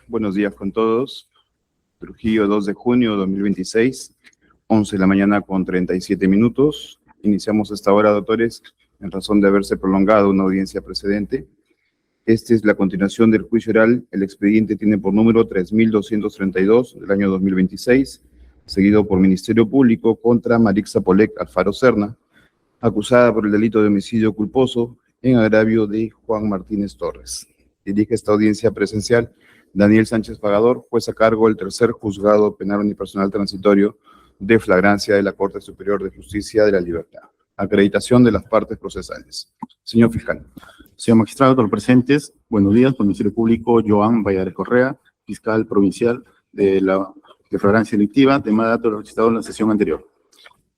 Buenos días con todos. Trujillo, 2 de junio de 2026, 11 de la mañana con 37 minutos. Iniciamos esta hora, doctores, en razón de haberse prolongado una audiencia precedente. Esta es la continuación del juicio oral. El expediente tiene por número 3232 del año 2026, seguido por Ministerio Público contra Marixa Polek Alfaro Serna, acusada por el delito de homicidio culposo en agravio de Juan Martínez Torres. Dirige esta audiencia presencial Daniel Sánchez Pagador, juez a cargo del tercer juzgado penal unipersonal transitorio de flagrancia de la Corte Superior de Justicia de la Libertad. Acreditación de las partes procesales. Señor fiscal. Señor magistrado, todos los presentes, buenos días. Por el Ministerio Público, Joan Valladares Correa, fiscal provincial de flagrancia delictiva, tema de datos registrados en la sesión anterior.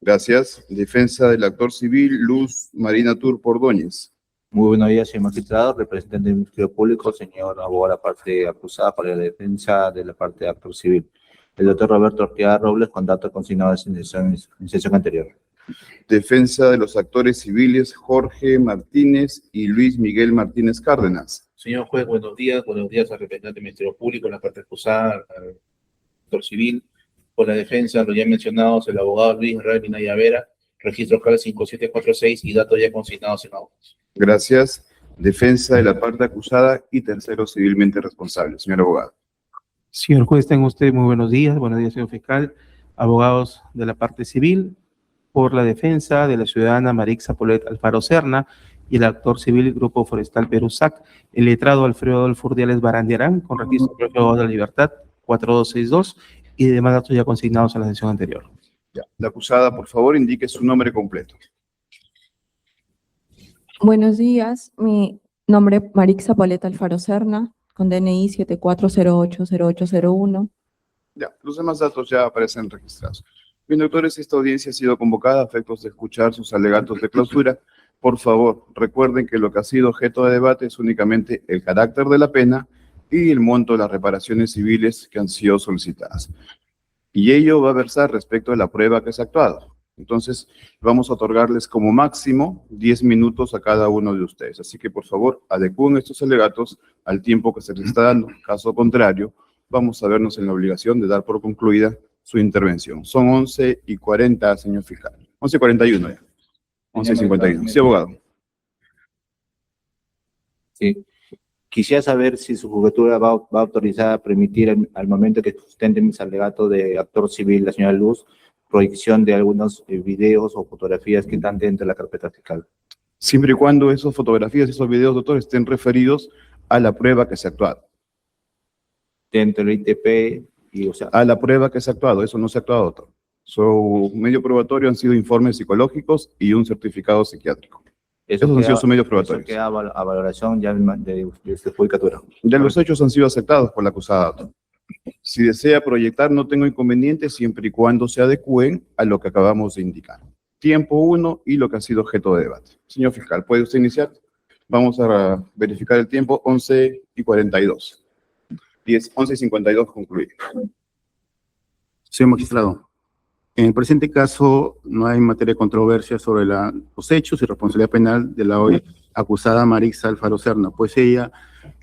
Gracias. Defensa del actor civil, Luz Marina Turpo Ordóñez. Muy buenos días, señor magistrado, representante del Ministerio Público, señor abogado de la parte acusada para la defensa de la parte de actor civil. El doctor Roberto Ortega Robles, con datos consignados en sesión anterior. Defensa de los actores civiles, Jorge Martínez y Luis Miguel Martínez Cárdenas. Señor juez, buenos días al representante del Ministerio Público, la parte acusada, al actor civil. Por la defensa, los ya mencionados, el abogado Luis Israel Minaya Vera, registro local 5746 y datos ya consignados en autos. Gracias. Defensa de la parte acusada y tercero civilmente responsable. Señor abogado. Señor juez, tenga usted muy buenos días señor fiscal, abogados de la parte civil, por la defensa de la ciudadana Marixa Polek Alfaro Serna y el actor civil Grupo Forestal Perusac, el letrado Alfredo Adolfo Urdiales Barandiarán, con registro propio de la Libertad 4262 y demás datos ya consignados en la sesión anterior. Ya. La acusada, por favor, indique su nombre completo. Buenos días, mi nombre es Marixa Polek Alfaro Serna, con DNI 74080801. Ya, los demás datos ya aparecen registrados. Bien, doctores, esta audiencia ha sido convocada a efectos de escuchar sus alegatos de clausura. Por favor, recuerden que lo que ha sido objeto de debate es únicamente el carácter de la pena y el monto de las reparaciones civiles que han sido solicitadas. Y ello va a versar respecto de la prueba que se ha actuado. Entonces, vamos a otorgarles como máximo 10 minutos a cada uno de ustedes. Así que, por favor, adecúen estos alegatos al tiempo que se les está dando. Caso contrario, vamos a vernos en la obligación de dar por concluida su intervención. Son 11:40, señor fiscal. 11:41 ya. 11:51. Sí, abogado. Sí. Quisiera saber si su jugatura va a autorizar a permitir al momento que sustenten mis alegatos de actor civil, la señora Luz, proyección de algunos videos o fotografías que están dentro de la carpeta fiscal. Siempre y cuando esas fotografías, esos videos, doctor, estén referidos a la prueba que se ha actuado. Dentro del ITP y, o sea... A la prueba que se ha actuado, eso no se ha actuado, doctor. Su medio probatorio han sido informes psicológicos y un certificado psiquiátrico. Esos han sido sus medios probatorios. Eso queda a valoración ya de esta judicatura. Ya los hechos han sido aceptados por la acusada, doctor. Si desea proyectar, no tengo inconveniente siempre y cuando se adecúen a lo que acabamos de indicar. Tiempo 1 y lo que ha sido objeto de debate. Señor fiscal, ¿puede usted iniciar? Vamos a verificar el tiempo, 11:42. 11:52 concluye. Señor magistrado, en el presente caso no hay materia de controversia sobre los hechos y responsabilidad penal de la hoy acusada Marixa Alfaro Serna, pues ella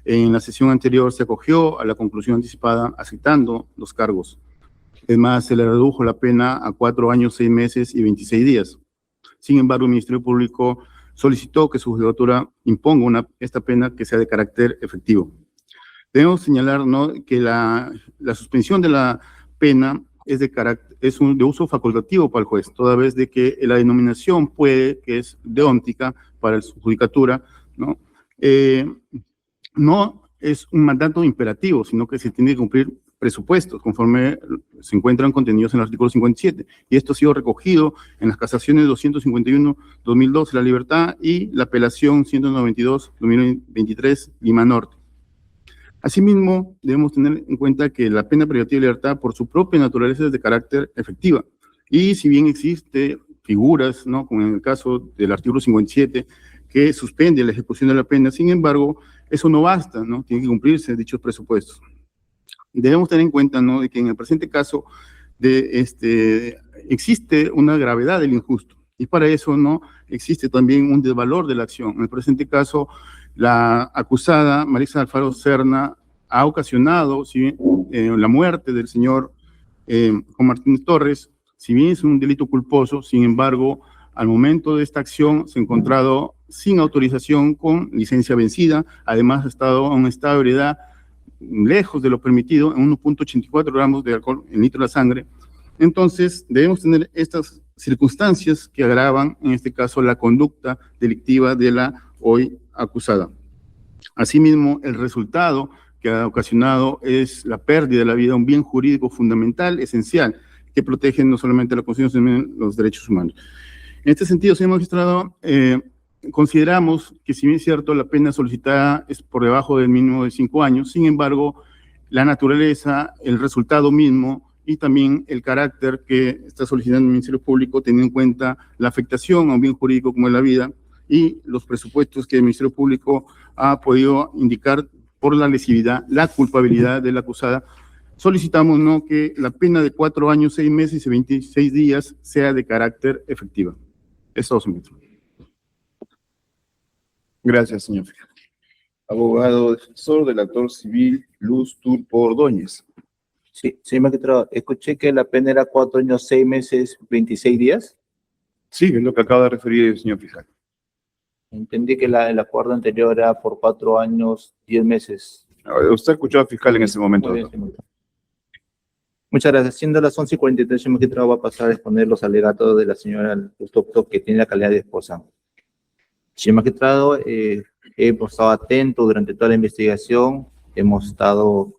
en la sesión anterior se acogió a la conclusión anticipada aceptando los cargos. Es más, se le redujo la pena a 4 años, 6 meses y 26 días. Sin embargo, el Ministerio Público solicitó que su judicatura imponga esta pena que sea de carácter efectivo. Debemos señalar, ¿no?, que la suspensión de la pena es de uso facultativo para el juez, toda vez de que la denominación que es deóntica para su judicatura, ¿no? No es un mandato imperativo, sino que se tiene que cumplir presupuestos conforme se encuentran contenidos en el artículo 57. Y esto ha sido recogido en las casaciones 251-2002 La Libertad y la apelación 192-2023 Lima Norte. Asimismo, debemos tener en cuenta que la pena privativa de libertad, por su propia naturaleza, es de carácter efectiva. Y si bien existe figuras, ¿no?, como en el caso del artículo 57, que suspende la ejecución de la pena, sin embargo, eso no basta, ¿no? Tienen que cumplirse dichos presupuestos. Debemos tener en cuenta, ¿no?, de que en el presente caso existe una gravedad del injusto, y para eso, ¿no?, existe también un desvalor de la acción. En el presente caso, la acusada, Marixa Alfaro Serna, ha ocasionado la muerte del señor Juan Martínez Torres. Si bien es un delito culposo, sin embargo, al momento de esta acción se ha encontrado sin autorización, con licencia vencida. Además, ha estado a un estado de ebriedad lejos de lo permitido, en 1.84 gramos de alcohol en litro de la sangre. Entonces, debemos tener estas circunstancias que agravan, en este caso, la conducta delictiva de la hoy acusada. Asimismo, el resultado que ha ocasionado es la pérdida de la vida, un bien jurídico fundamental, esencial, que protege no solamente la Constitución, sino también los derechos humanos. En este sentido, señor magistrado, consideramos que, si bien es cierto, la pena solicitada es por debajo del mínimo de 5 años, sin embargo, la naturaleza, el resultado mismo y también el carácter que está solicitando el Ministerio Público, teniendo en cuenta la afectación a un bien jurídico como es la vida y los presupuestos que el Ministerio Público ha podido indicar por la lesividad, la culpabilidad de la acusada, solicitamos que la pena de 4 años, 6 meses y 26 días sea de carácter efectiva. Eso es todo. Gracias, señor fiscal. Abogado defensor del actor civil Luz Turpo Ordóñez. Sí, señor magistrado, escuché que la pena era 4 años, 6 meses, 26 días. Sí, es lo que acaba de referir el señor fiscal. Entendí que el acuerdo anterior era por 4 años, 10 meses. Usted escuchó al fiscal en ese momento. Muy bien, señor magistrado. Muchas gracias. Siendo las 11:43, señor magistrado, va a pasar a exponer los alegatos de la señora Luz Turpo, que tiene la calidad de esposa. Señor magistrado, hemos estado atentos durante toda la investigación, hemos estado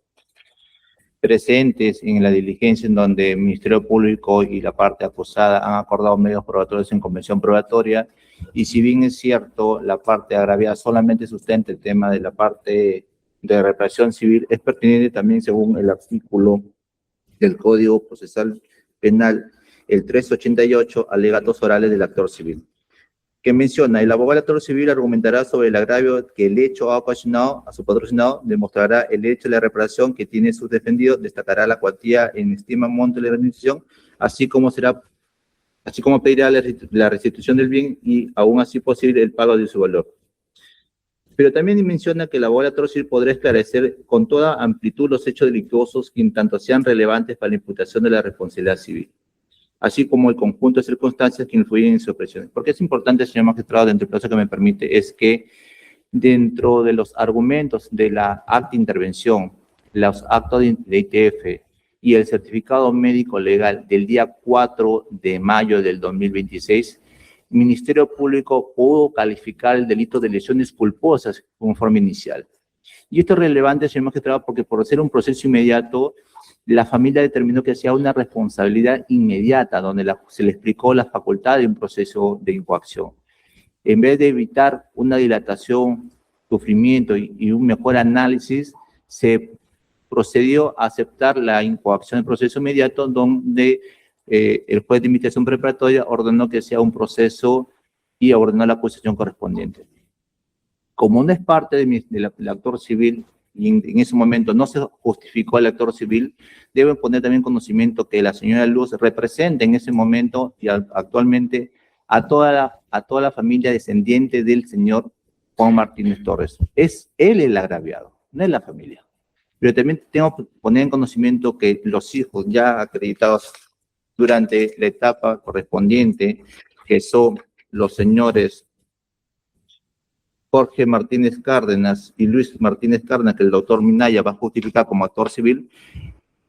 presentes en la diligencia en donde el Ministerio Público y la parte acusada han acordado medios probatorios en convención probatoria, y si bien es cierto, la parte agraviada solamente sustenta el tema de la parte de reparación civil, es pertinente también según el artículo del Código Procesal Penal, el 388, alegatos orales del actor civil, que menciona: el abogado del actor civil argumentará sobre el agravio que el hecho ha ocasionado a su patrocinado, demostrará el hecho de la reparación que tiene su defendido, destacará la cuantía en estima monto de la indemnización, así como pedirá la restitución del bien y, aún así posible, el pago de su valor. Pero también menciona que el abogado del actor civil podrá esclarecer con toda amplitud los hechos delictuosos que en tanto sean relevantes para la imputación de la responsabilidad civil, así como el conjunto de circunstancias que influyen en su presión. Porque es importante, señor magistrado, dentro del plazo que me permite, es que dentro de los argumentos de la acta de intervención, los actos de ITF y el certificado médico legal del día 4 de mayo del 2026, el Ministerio Público pudo calificar el delito de lesiones culposas conforme inicial. Y esto es relevante, señor magistrado, porque por ser un proceso inmediato, la familia determinó que sea una responsabilidad inmediata, donde se le explicó la facultad de un proceso de incoacción. En vez de evitar una dilatación, sufrimiento y un mejor análisis, se procedió a aceptar la incoacción del proceso inmediato, donde el juez de investigación preparatoria ordenó que sea un proceso y ordenó la acusación correspondiente. Como no es parte del actor civil, y en ese momento no se justificó al actor civil, deben poner también conocimiento que la señora Luz representa en ese momento y actualmente a toda la familia descendiente del señor Juan Martínez Torres. Es él el agraviado, no es la familia. Pero también tengo que poner en conocimiento que los hijos ya acreditados durante la etapa correspondiente, que son los señores Jorge Martínez Cárdenas y Luis Martínez Cárdenas, que el doctor Minaya va a justificar como actor civil,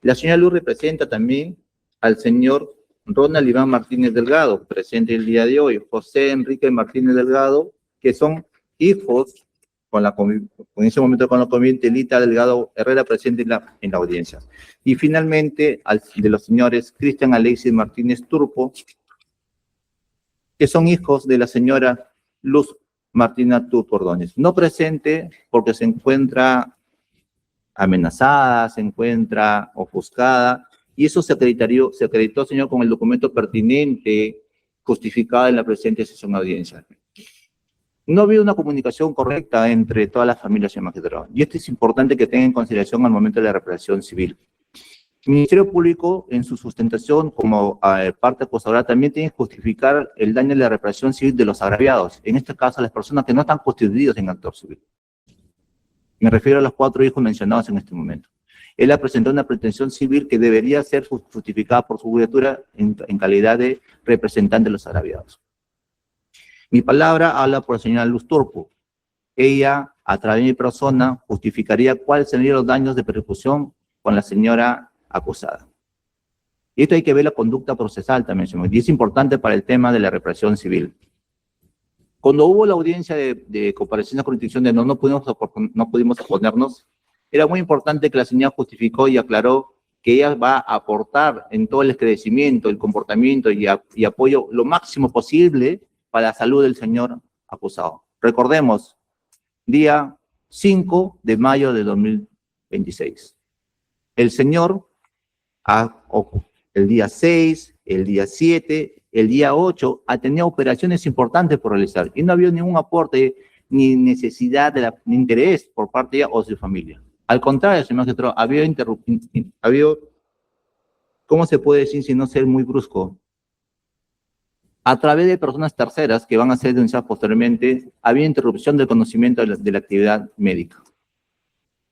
la señora Luz representa también al señor Ronald Iván Martínez Delgado, presente el día de hoy, José Enrique Martínez Delgado, que son hijos, en ese momento con la conviviente Lita Delgado Herrera, presente en la audiencia. Y finalmente, de los señores Cristian Alexis Martínez Turpo, que son hijos de la señora Luz Martina Turpo Ordóñez, no presente porque se encuentra amenazada, se encuentra ofuscada, y eso se acreditó, señor, con el documento pertinente, justificado en la presente sesión de audiencia. No ha habido una comunicación correcta entre todas las familias, señor magistrado, y esto es importante que tenga en consideración al momento de la reparación civil. El Ministerio Público, en su sustentación como parte acusadora, también tiene que justificar el daño de la reparación civil de los agraviados, en este caso las personas que no están constituidas en actor civil. Me refiero a los 4 hijos mencionados en este momento. Él ha presentado una pretensión civil que debería ser justificada por su judicatura en calidad de representante de los agraviados. Mi palabra habla por la señora Luz Turpo. Ella, a través de mi persona, justificaría cuáles serían los daños de persecución con la señora acusada. Y esto hay que ver la conducta procesal también, señor, y es importante para el tema de la represión civil. Cuando hubo la audiencia de comparecencia con jurisdicción de no pudimos oponernos, era muy importante que la señora justificó y aclaró que ella va a aportar en todo el esclarecimiento, el comportamiento y apoyo lo máximo posible para la salud del señor acusado. Recordemos, día 5 de mayo de 2026. El señor, el día 6, el día 7, el día 8, ha tenido operaciones importantes por realizar y no había ningún aporte ni necesidad ni interés por parte de ella o de su familia. Al contrario, señor magistrado, había, ¿cómo se puede decir sin no ser muy brusco? A través de personas terceras que van a ser denunciadas posteriormente, había interrupción del conocimiento de la actividad médica.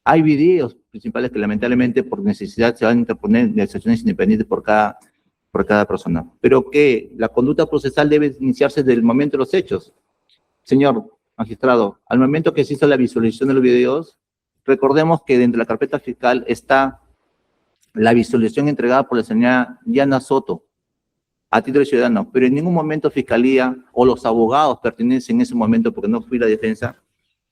Hay videos principales que lamentablemente por necesidad se van a interponer de acciones independientes por cada persona, pero que la conducta procesal debe iniciarse desde el momento de los hechos. Señor magistrado, al momento que se hizo la visualización de los videos, recordemos que dentro de la carpeta fiscal está la visualización entregada por la señora Yana Soto, a título de ciudadano, pero en ningún momento Fiscalía o los abogados pertenecen en ese momento, porque no fui la defensa,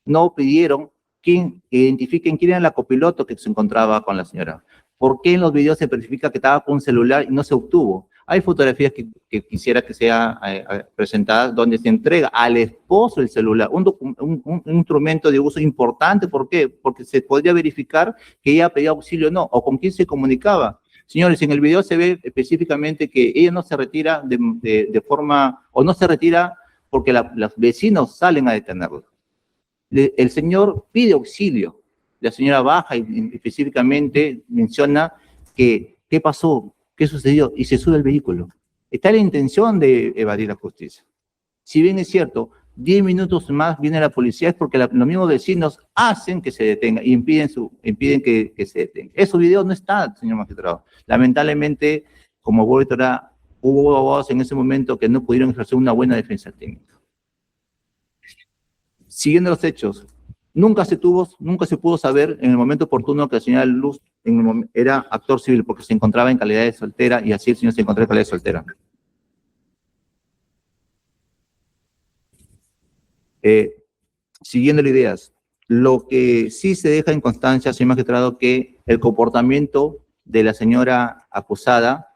no pidieron que identifiquen quién era la copiloto que se encontraba con la señora. ¿Por qué en los videos se especifica que estaba con un celular y no se obtuvo? Hay fotografías que quisiera que sean presentadas donde se entrega al esposo el celular, un instrumento de uso importante. ¿Por qué? Porque se podría verificar que ella pedía auxilio o no, o con quién se comunicaba. Señores, en el video se ve específicamente que ella no se retira de forma, o no se retira porque los vecinos salen a detenerlo. El señor pide auxilio, la señora baja y específicamente menciona que qué pasó, qué sucedió, y se sube al vehículo. Está la intención de evadir la justicia. Si bien es cierto, 10 minutos más viene la policía, es porque los mismos vecinos hacen que se detenga y impiden que se detenga. Esos videos no están, señor magistrado. Lamentablemente, como hubo abogados en ese momento que no pudieron ejercer una buena defensa técnica. Siguiendo los hechos, nunca se pudo saber en el momento oportuno que la señora Luz era actor civil, porque se encontraba en calidad de soltera y así el señor se encontraba en calidad de soltera. Siguiendo las ideas, lo que sí se deja en constancia, señor magistrado, que el comportamiento de la señora acusada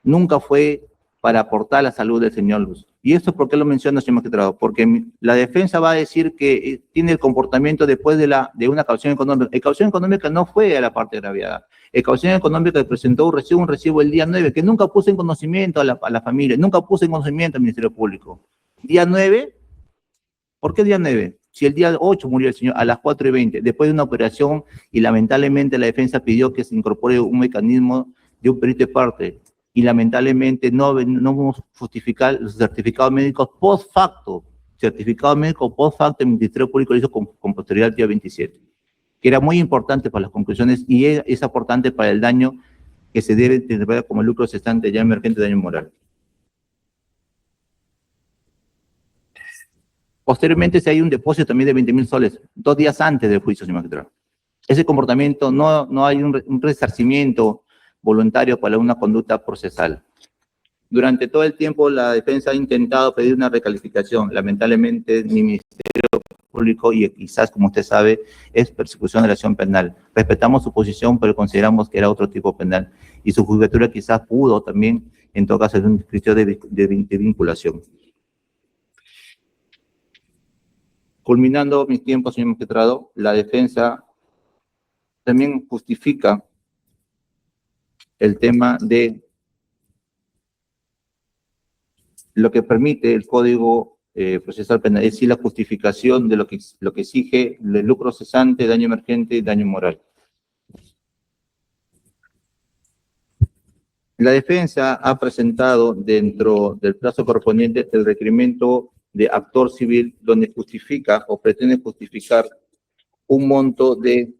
nunca fue para aportar la salud del señor Luz. ¿Y esto por qué lo menciona, señor magistrado? Porque la defensa va a decir que tiene el comportamiento después de una caución económica. La caución económica no fue a la parte agraviada. La caución económica que presentó un recibo el día 9, que nunca puso en conocimiento a la familia, nunca puso en conocimiento al Ministerio Público. Día 9, ¿por qué día 9? Si el día 8 murió el señor a las 4:20, después de una operación, y lamentablemente la defensa pidió que se incorpore un mecanismo de un perito de parte, y lamentablemente no vamos a justificar los certificados médicos post facto. Certificado médico post facto, el Ministerio Público lo hizo con posterioridad al día 27, que era muy importante para las conclusiones y es importante para el daño que se debe interpretar como lucro cesante ya emergente de daño moral. Posteriormente se hay un depósito también de 20.000 soles, 2 días antes del juicio, señor magistrado. Ese comportamiento no hay un resarcimiento voluntario para una conducta procesal. Durante todo el tiempo la defensa ha intentado pedir una recalificación. Lamentablemente ni Ministerio Público, y quizás como usted sabe, es persecución de la acción penal. Respetamos su posición, pero consideramos que era otro tipo penal. Y su judicatura quizás pudo también, en todo caso, hacer un criterio de vinculación. Culminando mi tiempo, señor magistrado, la defensa también justifica el tema de lo que permite el Código Procesal Penal, es decir, la justificación de lo que exige el lucro cesante, daño emergente y daño moral. La defensa ha presentado dentro del plazo correspondiente el requerimiento de actor civil, donde justifica o pretende justificar un monto de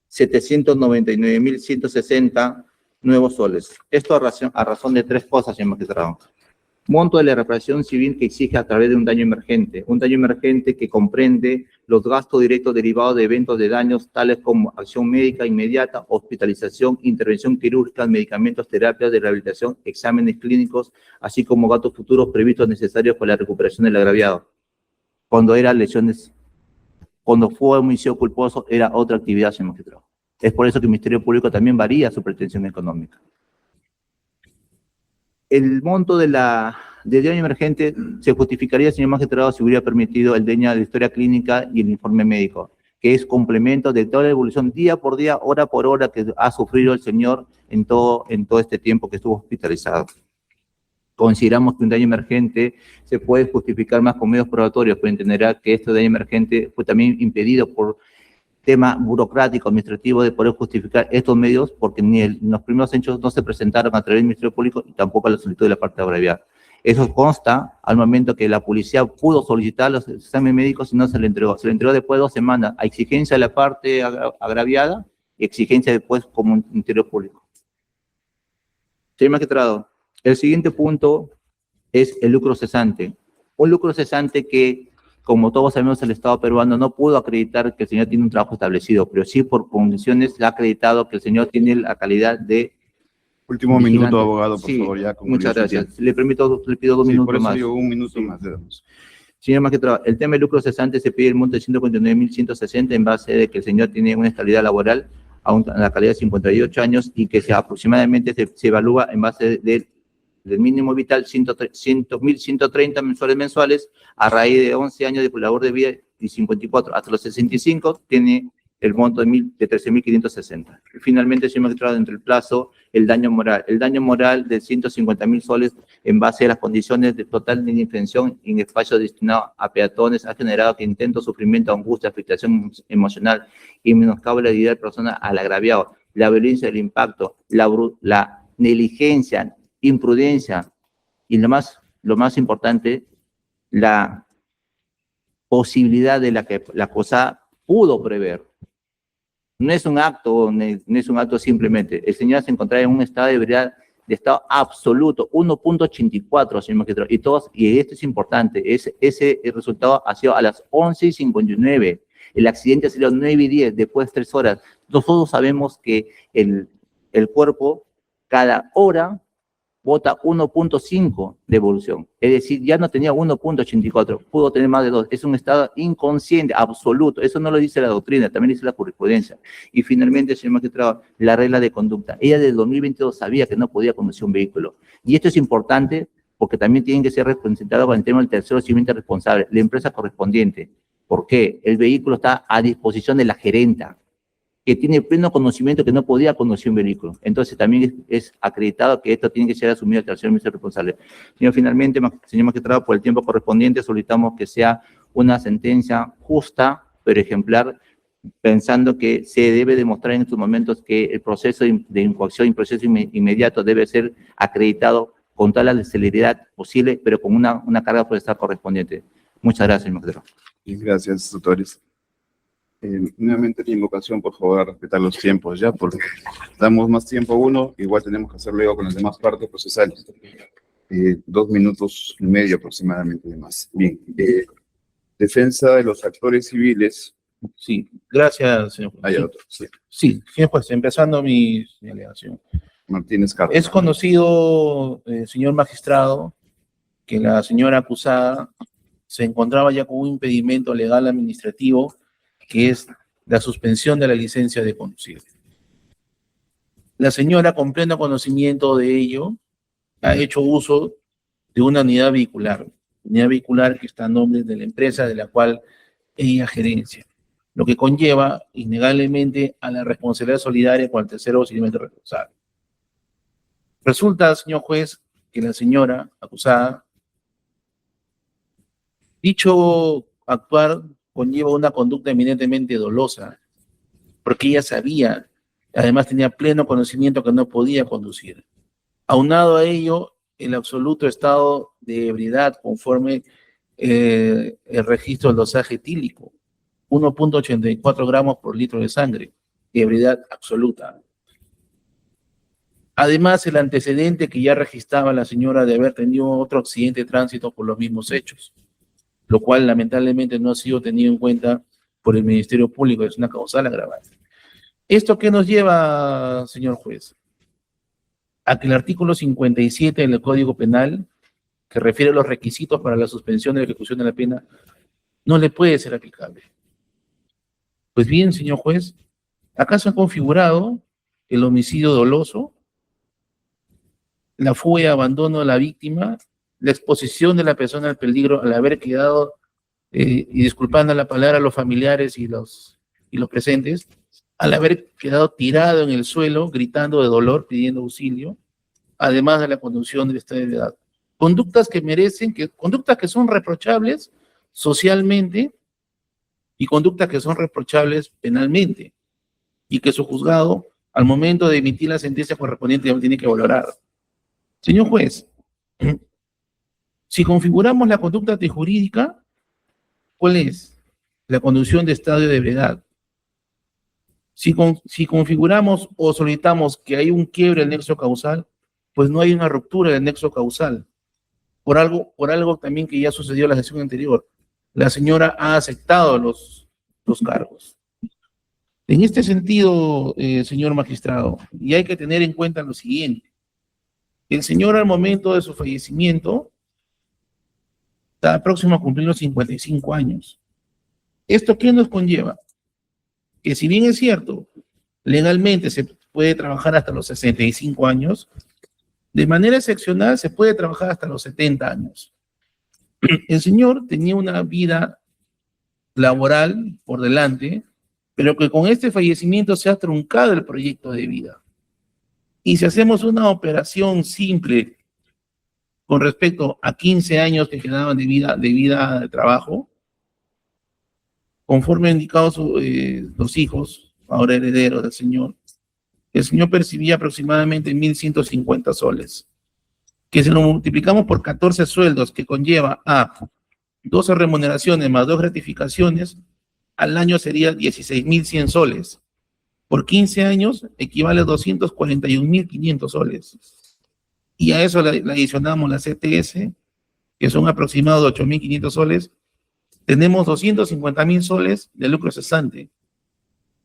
799.160 nuevos soles. Esto a razón de tres cosas, señor magistrado. Monto de la reparación civil que exige a través de un daño emergente que comprende los gastos directos derivados de eventos de daños tales como acción médica inmediata, hospitalización, intervención quirúrgica, medicamentos, terapias de rehabilitación, exámenes clínicos, así como gastos futuros previstos necesarios para la recuperación del agraviado. Cuando fue homicidio culposo, era otra actividad, señor magistrado. Es por eso que el Ministerio Público también varía su pretensión económica. El monto del daño emergente se justificaría, señor magistrado, si hubiera permitido el daño de la historia clínica y el informe médico, que es complemento de toda la evolución día por día, hora por hora que ha sufrido el señor en todo este tiempo que estuvo hospitalizado. Consideramos que un daño emergente se puede justificar más con medios probatorios, pero entenderá que este daño emergente fue también impedido por tema burocrático, administrativo, de poder justificar estos medios, porque ni los primeros hechos no se presentaron a través del Ministerio Público y tampoco a la solicitud de la parte agraviada. Eso consta al momento que la policía pudo solicitar los exámenes médicos y no se le entregó. Se le entregó después de 2 semanas, a exigencia de la parte agraviada y exigencia después como Ministerio Público. Señor magistrado, el siguiente punto es el lucro cesante. Un lucro cesante que, como todos sabemos, el Estado peruano no pudo acreditar que el señor tiene un trabajo establecido, pero sí por condiciones ha acreditado que el señor tiene la calidad de Último vigilante. minuto, abogado, por Sí, favor, ya. muchas gracias. Le pido 2 Sí, minutos por eso más. yo 1 minuto más le damos. Señor magistrado, el tema del lucro cesante se pide el monto de 149.160 en base de que el señor tiene una estabilidad laboral a la calidad de 58 años y que aproximadamente se evalúa en base del mínimo vital 100.130 mensuales a raíz de 11 años de labor de vida y 54 hasta los 65 tiene el monto de 13.560. Finalmente, señor magistrado, dentro del plazo, el daño moral. El daño moral de 150.000 soles en base a las condiciones de total de indefensión en espacios destinados a peatones ha generado que intento, sufrimiento, angustia, afectación emocional y menoscabo la dignidad de la persona al agraviado, la violencia del impacto, la negligencia, imprudencia y lo más importante, la posibilidad de la que la cosa pudo prever. No es un acto simplemente. El señor se encontraba en un estado de ebriedad, de estado absoluto, 1.84, señor magistrado. Y esto es importante, ese resultado ha sido a las 11:59. El accidente ha sido 9:10, después de 3 horas. Nosotros sabemos que el cuerpo, cada hora, bota 1.5 de evolución. Es decir, ya no tenía 1.84, pudo tener más de 2. Es un estado inconsciente, absoluto. Eso no lo dice la doctrina, también dice la jurisprudencia. Y finalmente, señor magistrado, la regla de conducta. Ella desde 2022 sabía que no podía conducir un vehículo. Y esto es importante porque también tienen que ser representados con el tema del tercero civilmente responsable, la empresa correspondiente. ¿Por qué? El vehículo está a disposición de la gerenta, que tiene pleno conocimiento que no podía conducir un vehículo. Entonces también es acreditado que esto tiene que ser asumido el tercer ministro responsable. Finalmente, señor magistrado, por el tiempo correspondiente solicitamos que sea una sentencia justa, pero ejemplar, pensando que se debe demostrar en estos momentos que el proceso de incoacción y proceso inmediato debe ser acreditado con toda la celeridad posible, pero con una carga forestal correspondiente. Muchas gracias, señor magistrado. Gracias, doctores. Nuevamente la invocación, por favor, a respetar los tiempos ya, porque damos más tiempo a uno, igual tenemos que hacer luego con las demás partes procesales. 2 minutos y medio aproximadamente de más. Bien, defensa de los actores civiles. Sí, gracias, señor juez. Doctor, sí. Sí, señor juez, empezando mi alegación. Martínez Carlos. Es conocido, señor magistrado, que la señora acusada se encontraba ya con un impedimento legal administrativo que es la suspensión de la licencia de conducir. La señora, con pleno conocimiento de ello, ha hecho uso de una unidad vehicular que está a nombre de la empresa de la cual ella gerencia, lo que conlleva innegablemente a la responsabilidad solidaria con el tercero civilmente responsable. Resulta, señor juez, que la señora acusada, dicho actuar conlleva una conducta eminentemente dolosa, porque ella sabía, además tenía pleno conocimiento que no podía conducir. Aunado a ello, el absoluto estado de ebriedad conforme el registro del dosaje etílico, 1.84 gramos por litro de sangre, ebriedad absoluta. Además, el antecedente que ya registraba la señora de haber tenido otro accidente de tránsito por los mismos hechos, lo cual lamentablemente no ha sido tenido en cuenta por el Ministerio Público, es una causal agravante. ¿Esto qué nos lleva, señor juez? A que el artículo 57 del Código Penal, que refiere a los requisitos para la suspensión de la ejecución de la pena, no le puede ser aplicable. Pues bien, señor juez, acá se ha configurado el homicidio doloso, la fuga y abandono de la víctima, la exposición de la persona al peligro al haber quedado, y disculpando la palabra a los familiares y los presentes, al haber quedado tirado en el suelo, gritando de dolor, pidiendo auxilio, además de la conducción del estado de ebriedad. Conductas que son reprochables socialmente y conductas que son reprochables penalmente, y que su juzgado, al momento de emitir la sentencia correspondiente, tiene que valorar. Señor juez, si configuramos la conducta antijurídica, ¿cuál es? La conducción de estado de ebriedad. Si configuramos o solicitamos que hay un quiebre del nexo causal, pues no hay una ruptura del nexo causal. Por algo también que ya sucedió en la sesión anterior. La señora ha aceptado los cargos. En este sentido, señor magistrado, y hay que tener en cuenta lo siguiente. El señor al momento de su fallecimiento está próximo a cumplir los 55 años. ¿Esto qué nos conlleva? Que si bien es cierto, legalmente se puede trabajar hasta los 65 años, de manera excepcional se puede trabajar hasta los 70 años. El señor tenía una vida laboral por delante, pero que con este fallecimiento se ha truncado el proyecto de vida. Y si hacemos una operación simple con respecto a 15 años que quedaban de vida de trabajo, conforme han indicado los hijos, ahora herederos del señor, el señor percibía aproximadamente 1.150 soles, que si lo multiplicamos por 14 sueldos, que conlleva a 12 remuneraciones más 2 gratificaciones, al año sería 16.100 soles. Por 15 años equivale a 241.500 soles. Y a eso le adicionamos la CTS, que son aproximados de 8.500 soles, tenemos 250.000 soles de lucro cesante.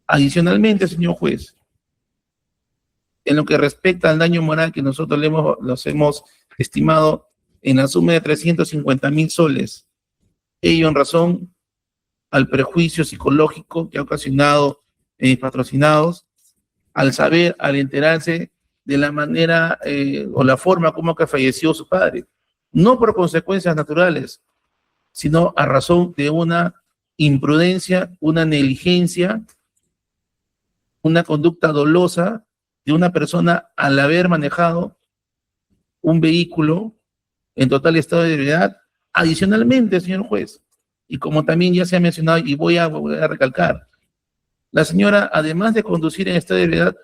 Adicionalmente, señor juez, en lo que respecta al daño moral que nosotros los hemos estimado en la suma de 350.000 soles, ello en razón al perjuicio psicológico que ha ocasionado en mis patrocinados, al enterarse de la manera o la forma como que falleció su padre, no por consecuencias naturales, sino a razón de una imprudencia, una negligencia, una conducta dolosa de una persona al haber manejado un vehículo en total estado de ebriedad. Adicionalmente, señor juez, y como también ya se ha mencionado y voy a recalcar, la señora, además de conducir en estado de ebriedad,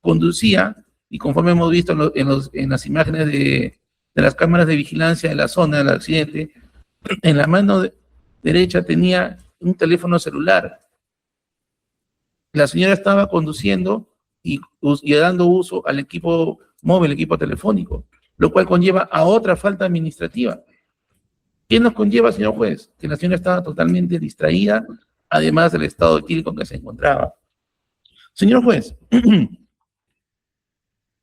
conducía, y conforme hemos visto en las imágenes de las cámaras de vigilancia de la zona del accidente, en la mano derecha tenía un teléfono celular. La señora estaba conduciendo y dando uso al equipo móvil, equipo telefónico, lo cual conlleva a otra falta administrativa. ¿Qué nos conlleva, señor juez? Que la señora estaba totalmente distraída, además del estado etílico en que se encontraba. Señor juez,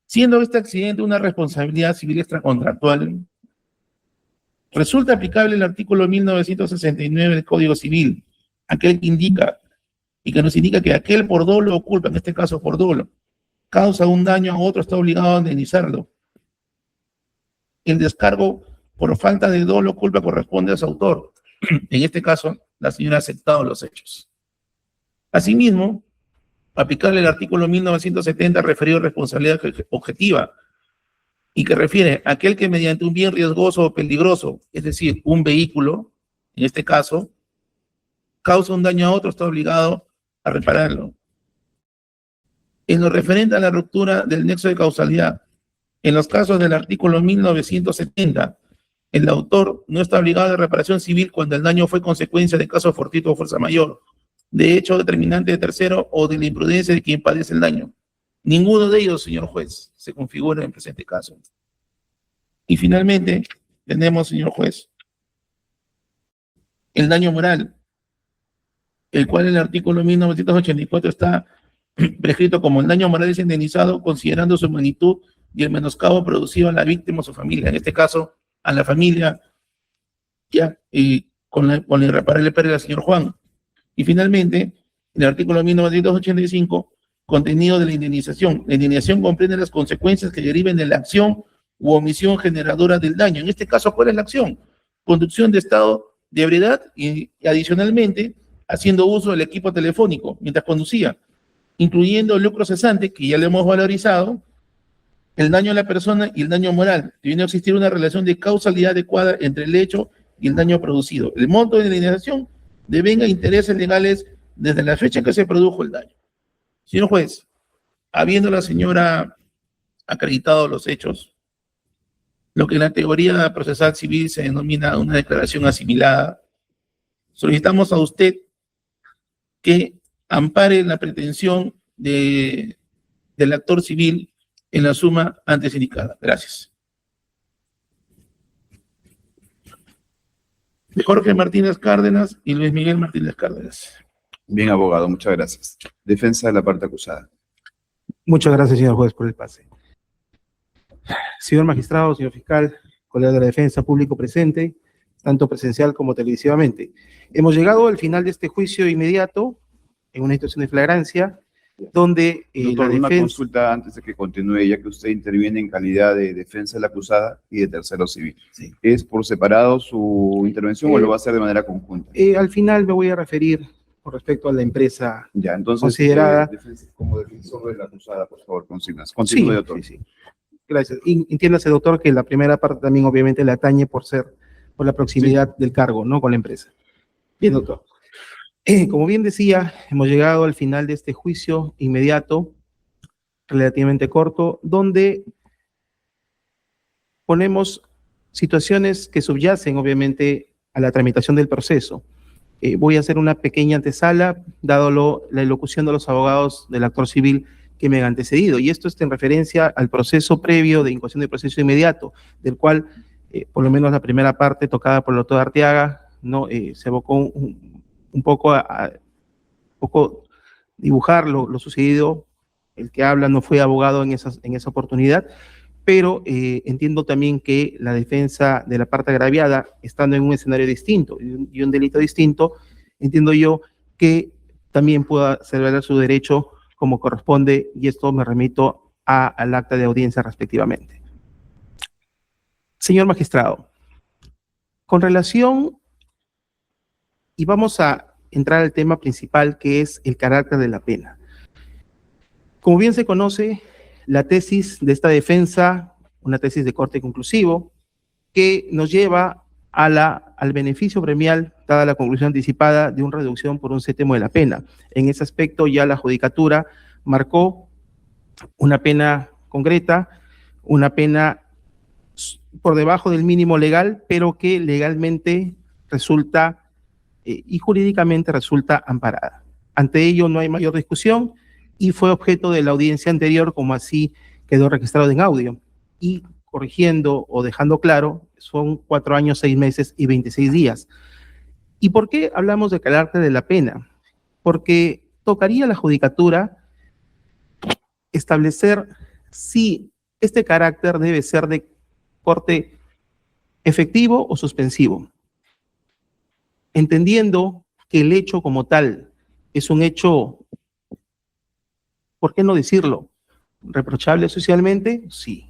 siendo este accidente una responsabilidad civil extracontractual, resulta aplicable el artículo 1969 del Código Civil, aquel que indica, y que nos indica que aquel por dolo o culpa, en este caso por dolo, causa un daño a otro, está obligado a indemnizarlo. El descargo por falta de dolo o culpa corresponde a su autor. En este caso, la señora ha aceptado los hechos. Asimismo, aplicable el artículo 1970 referido a responsabilidad objetiva, y que refiere a aquel que mediante un bien riesgoso o peligroso, es decir, un vehículo, en este caso, causa un daño a otro, está obligado a repararlo. En lo referente a la ruptura del nexo de causalidad, en los casos del artículo 1970, el autor no está obligado a reparación civil cuando el daño fue consecuencia de caso fortuito o fuerza mayor, de hecho determinante de tercero o de la imprudencia de quien padece el daño. Ninguno de ellos, señor juez, se configura en el presente caso. Y finalmente, tenemos, señor juez, el daño moral, el cual en el artículo 1984 está prescrito como el daño moral es indemnizado considerando su magnitud y el menoscabo producido a la víctima o su familia, en este caso a la familia, ya, y con la irreparable pérdida del señor Juan. Y finalmente, en el artículo 1985, contenido de la indemnización. La indemnización comprende las consecuencias que deriven de la acción u omisión generadora del daño. En este caso, ¿cuál es la acción? Conducción de estado de ebriedad y adicionalmente haciendo uso del equipo telefónico mientras conducía, incluyendo el lucro cesante, que ya lo hemos valorizado, el daño a la persona y el daño moral, debiendo existir una relación de causalidad adecuada entre el hecho y el daño producido. El monto de la indemnización devenga intereses legales desde la fecha en que se produjo el daño. Señor juez, habiendo la señora acreditado los hechos, lo que en la teoría procesal civil se denomina una declaración asimilada, solicitamos a usted que ampare la pretensión del actor civil en la suma antes indicada. Gracias. De Jorge Martínez Cárdenas y Luis Miguel Martínez Cárdenas. Bien, abogado, muchas gracias. Defensa de la parte acusada. Muchas gracias, señor juez, por el pase. Señor magistrado, señor fiscal, colega de la defensa, público presente, tanto presencial como televisivamente. Hemos llegado al final de este juicio inmediato, en una situación de flagrancia, donde Doctor, la una defensa... consulta antes de que continúe, ya que usted interviene en calidad de defensa de la acusada y de tercero civil. Sí. ¿Es por separado su intervención o lo va a hacer de manera conjunta? Al final me voy a referir con respecto a la empresa Ya, entonces, considerada... como defensor de la acusada, por favor, consignas. Sí, Continúe, doctor. sí, sí. Gracias. Y entiéndase, doctor, que la primera parte también obviamente le atañe por la proximidad del cargo, ¿no? Con la empresa. Bien, doctor. Como bien decía, hemos llegado al final de este juicio inmediato, relativamente corto, donde ponemos situaciones que subyacen obviamente a la tramitación del proceso. Voy a hacer una pequeña antesala, dado la elocución de los abogados del actor civil que me han antecedido, y esto está en referencia al proceso previo de incoación de proceso inmediato, del cual, por lo menos la primera parte tocada por el doctor Arteaga, ¿no? Se evocó un poco dibujar lo sucedido. El que habla no fue abogado en esa oportunidad, pero entiendo también que la defensa de la parte agraviada, estando en un escenario distinto y un delito distinto, entiendo yo que también pueda hacer valer su derecho como corresponde, y esto me remito al acta de audiencia respectivamente. Señor magistrado, con relación, y vamos a entrar al tema principal, que es el carácter de la pena. Como bien se conoce, la tesis de esta defensa, una tesis de corte conclusivo, que nos lleva al beneficio premial, dada la conclusión anticipada de una reducción por un séptimo de la pena. En ese aspecto ya la judicatura marcó una pena concreta, una pena por debajo del mínimo legal, pero que legalmente resulta y jurídicamente resulta amparada. Ante ello no hay mayor discusión y fue objeto de la audiencia anterior, como así quedó registrado en audio. Y corrigiendo o dejando claro, son 4 años, 6 meses y 26 días. ¿Y por qué hablamos de carácter de la pena? Porque tocaría a la judicatura establecer si este carácter debe ser de corte efectivo o suspensivo, entendiendo que el hecho como tal es un hecho, ¿por qué no decirlo?, reprochable socialmente. Sí.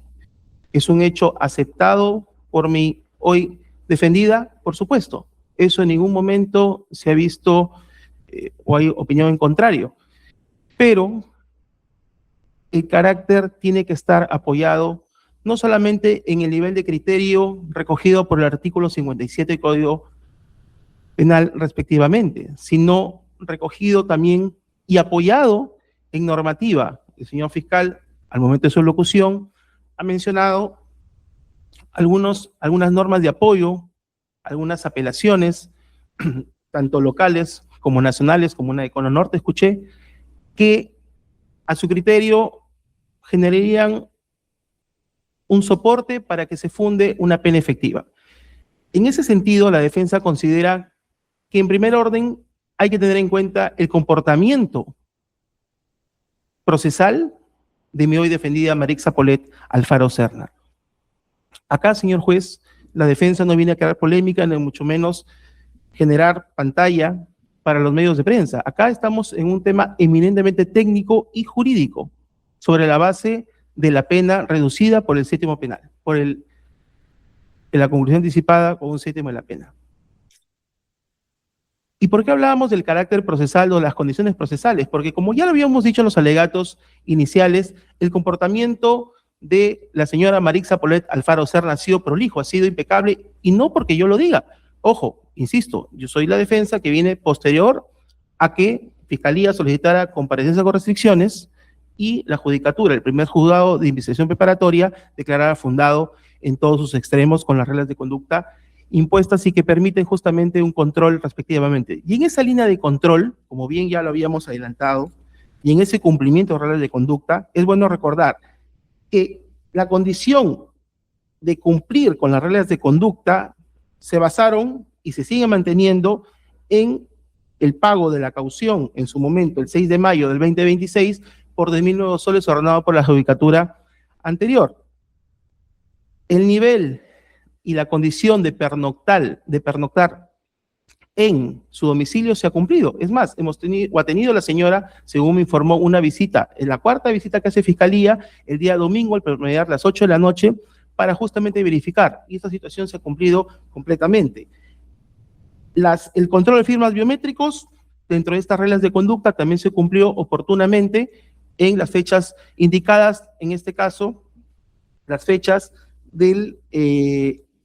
¿Es un hecho aceptado por mi hoy defendida? Por supuesto. Eso en ningún momento se ha visto o hay opinión en contrario. Pero el carácter tiene que estar apoyado no solamente en el nivel de criterio recogido por el artículo 57 del Código Penal respectivamente, sino recogido también y apoyado en normativa. El señor fiscal, al momento de su locución, ha mencionado algunas normas de apoyo, algunas apelaciones, tanto locales como nacionales, como una de Cono Norte, escuché, que a su criterio generarían un soporte para que se funde una pena efectiva. En ese sentido, la defensa considera que en primer orden hay que tener en cuenta el comportamiento procesal de mi hoy defendida Marixa Polet Alfaro Serna. Acá, señor juez, la defensa no viene a crear polémica, ni mucho menos generar pantalla para los medios de prensa. Acá estamos en un tema eminentemente técnico y jurídico, sobre la base de la pena reducida por el séptimo penal, por la conclusión anticipada con un séptimo de la pena. ¿Y por qué hablábamos del carácter procesal o las condiciones procesales? Porque como ya lo habíamos dicho en los alegatos iniciales, el comportamiento de la señora Marixa Polet Alfaro Serna ha sido prolijo, ha sido impecable, y no porque yo lo diga. Ojo, insisto, yo soy la defensa que viene posterior a que Fiscalía solicitara comparecencia con restricciones y la Judicatura, el primer juzgado de investigación preparatoria, declarara fundado en todos sus extremos con las reglas de conducta impuestas y que permiten justamente un control respectivamente. Y en esa línea de control, como bien ya lo habíamos adelantado, y en ese cumplimiento de reglas de conducta, es bueno recordar que la condición de cumplir con las reglas de conducta se basaron y se siguen manteniendo en el pago de la caución en su momento, el 6 de mayo del 2026, por 10.000 nuevos soles ordenado por la Judicatura anterior. El nivel y la condición de pernoctar en su domicilio se ha cumplido. Es más, ha tenido la señora, según me informó, una visita, en la cuarta visita que hace Fiscalía, el día domingo, al promediar las 8 de la noche, para justamente verificar, y esta situación se ha cumplido completamente. El control de firmas biométricos, dentro de estas reglas de conducta, también se cumplió oportunamente en las fechas indicadas, en este caso, las fechas del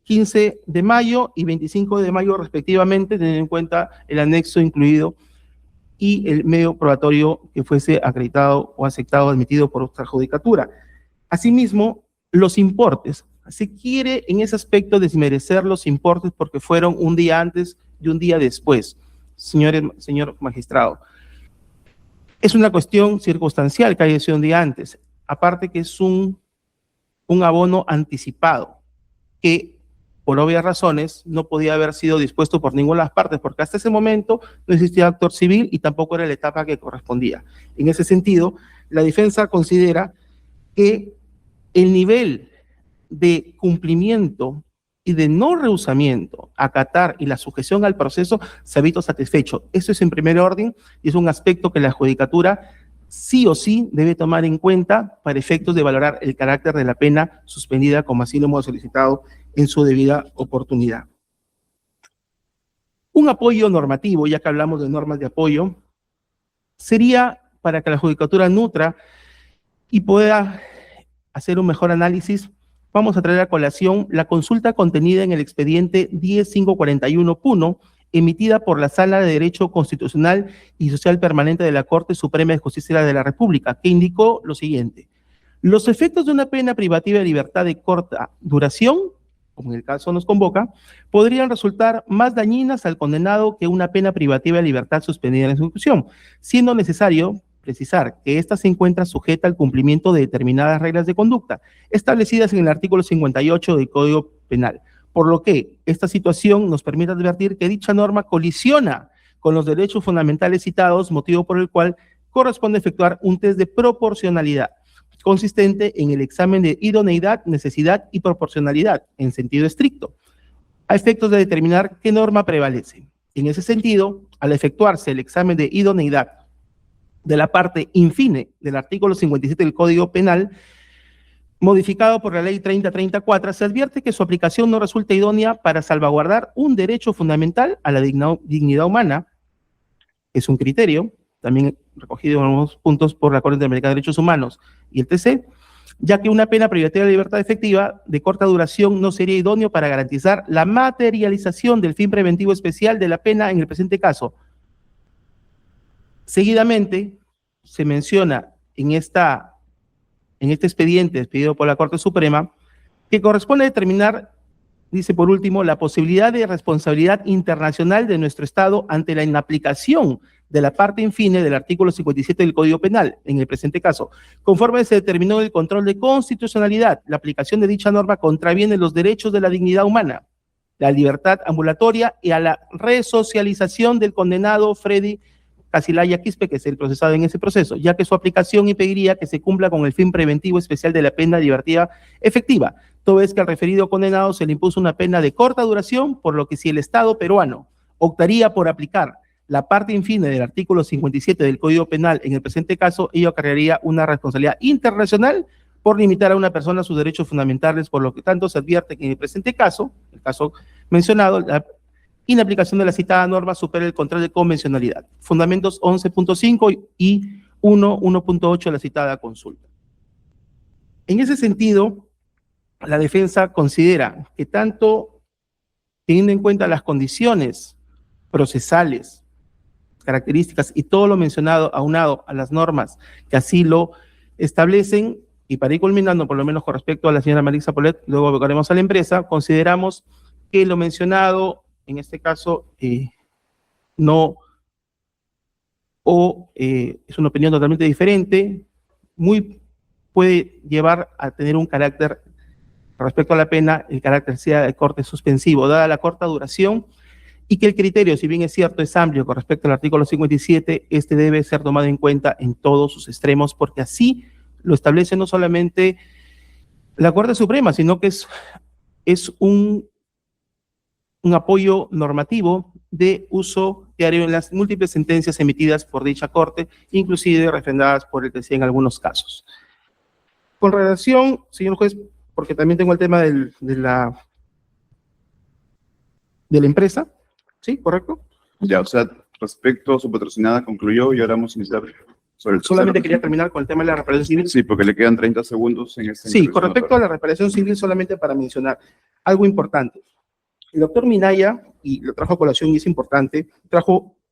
15 de mayo y 25 de mayo respectivamente, teniendo en cuenta el anexo incluido y el medio probatorio que fuese acreditado o aceptado o admitido por otra judicatura. Asimismo, los importes. Se quiere en ese aspecto desmerecer los importes porque fueron un día antes y un día después, señor magistrado. Es una cuestión circunstancial que haya sido un día antes, aparte que es un abono anticipado, que por obvias razones no podía haber sido dispuesto por ninguna de las partes, porque hasta ese momento no existía actor civil y tampoco era la etapa que correspondía. En ese sentido, la defensa considera que el nivel de cumplimiento y de no rehusamiento, acatar y la sujeción al proceso se ha visto satisfecho. Eso es en primer orden y es un aspecto que la Judicatura sí o sí debe tomar en cuenta para efectos de valorar el carácter de la pena suspendida, como así lo hemos solicitado en su debida oportunidad. Un apoyo normativo, ya que hablamos de normas de apoyo, sería para que la Judicatura nutra y pueda hacer un mejor análisis. Vamos a traer a colación la consulta contenida en el expediente 10541-1, emitida por la Sala de Derecho Constitucional y Social Permanente de la Corte Suprema de Justicia de la República, que indicó lo siguiente: los efectos de una pena privativa de libertad de corta duración, como en el caso nos convoca, podrían resultar más dañinas al condenado que una pena privativa de libertad suspendida en la ejecución, siendo necesario precisar que ésta se encuentra sujeta al cumplimiento de determinadas reglas de conducta establecidas en el artículo 58 del Código Penal, por lo que esta situación nos permite advertir que dicha norma colisiona con los derechos fundamentales citados, motivo por el cual corresponde efectuar un test de proporcionalidad, consistente en el examen de idoneidad, necesidad y proporcionalidad, en sentido estricto, a efectos de determinar qué norma prevalece. En ese sentido, al efectuarse el examen de idoneidad de la parte infine del artículo 57 del Código Penal, modificado por la Ley 3034, se advierte que su aplicación no resulta idónea para salvaguardar un derecho fundamental a la dignidad humana. Es un criterio, también recogido en algunos puntos por la Corte Interamericana de Derechos Humanos y el TC, ya que una pena privativa de libertad efectiva de corta duración no sería idóneo para garantizar la materialización del fin preventivo especial de la pena en el presente caso. Seguidamente, se menciona en este expediente expedido por la Corte Suprema que corresponde determinar dice por último, la posibilidad de responsabilidad internacional de nuestro Estado ante la inaplicación de la parte infine del artículo 57 del Código Penal, en el presente caso. Conforme se determinó el control de constitucionalidad, la aplicación de dicha norma contraviene los derechos de la dignidad humana, la libertad ambulatoria y a la resocialización del condenado Freddy Casilaya Quispe, que es el procesado en ese proceso, ya que su aplicación impediría que se cumpla con el fin preventivo especial de la pena libertad efectiva, toda vez que al referido condenado se le impuso una pena de corta duración, por lo que si el Estado peruano optaría por aplicar la parte infine del artículo 57 del Código Penal en el presente caso, ello acarrearía una responsabilidad internacional por limitar a una persona sus derechos fundamentales, por lo que tanto se advierte que en el presente caso, el caso mencionado, la inaplicación de la citada norma supera el control de convencionalidad. Fundamentos 11.5 y 1.8 de la citada consulta. En ese sentido, la defensa considera que tanto teniendo en cuenta las condiciones procesales, características y todo lo mencionado aunado a las normas que así lo establecen, y para ir culminando, por lo menos con respecto a la señora Maritza Polet, luego abocaremos a la empresa, consideramos que lo mencionado, en este caso, no, o es una opinión totalmente diferente, puede llevar a tener un carácter, respecto a la pena, el carácter sea de corte suspensivo, dada la corta duración, y que el criterio, si bien es cierto, es amplio con respecto al artículo 57, este debe ser tomado en cuenta en todos sus extremos, porque así lo establece no solamente la Corte Suprema, sino que es un apoyo normativo de uso diario en las múltiples sentencias emitidas por dicha Corte, inclusive refrendadas por el TC en algunos casos. Con relación, señor juez, porque también tengo el tema de la empresa, ¿sí? ¿Correcto? Ya, o sea, respecto a su patrocinada concluyó y ahora vamos a iniciar sobre el Solamente tercero. quería terminar con el tema de la reparación civil. Sí, porque le quedan 30 segundos en este. Sí, con respecto a la reparación civil, solamente para mencionar algo importante. El doctor Minaya, y lo trajo a colación y es importante,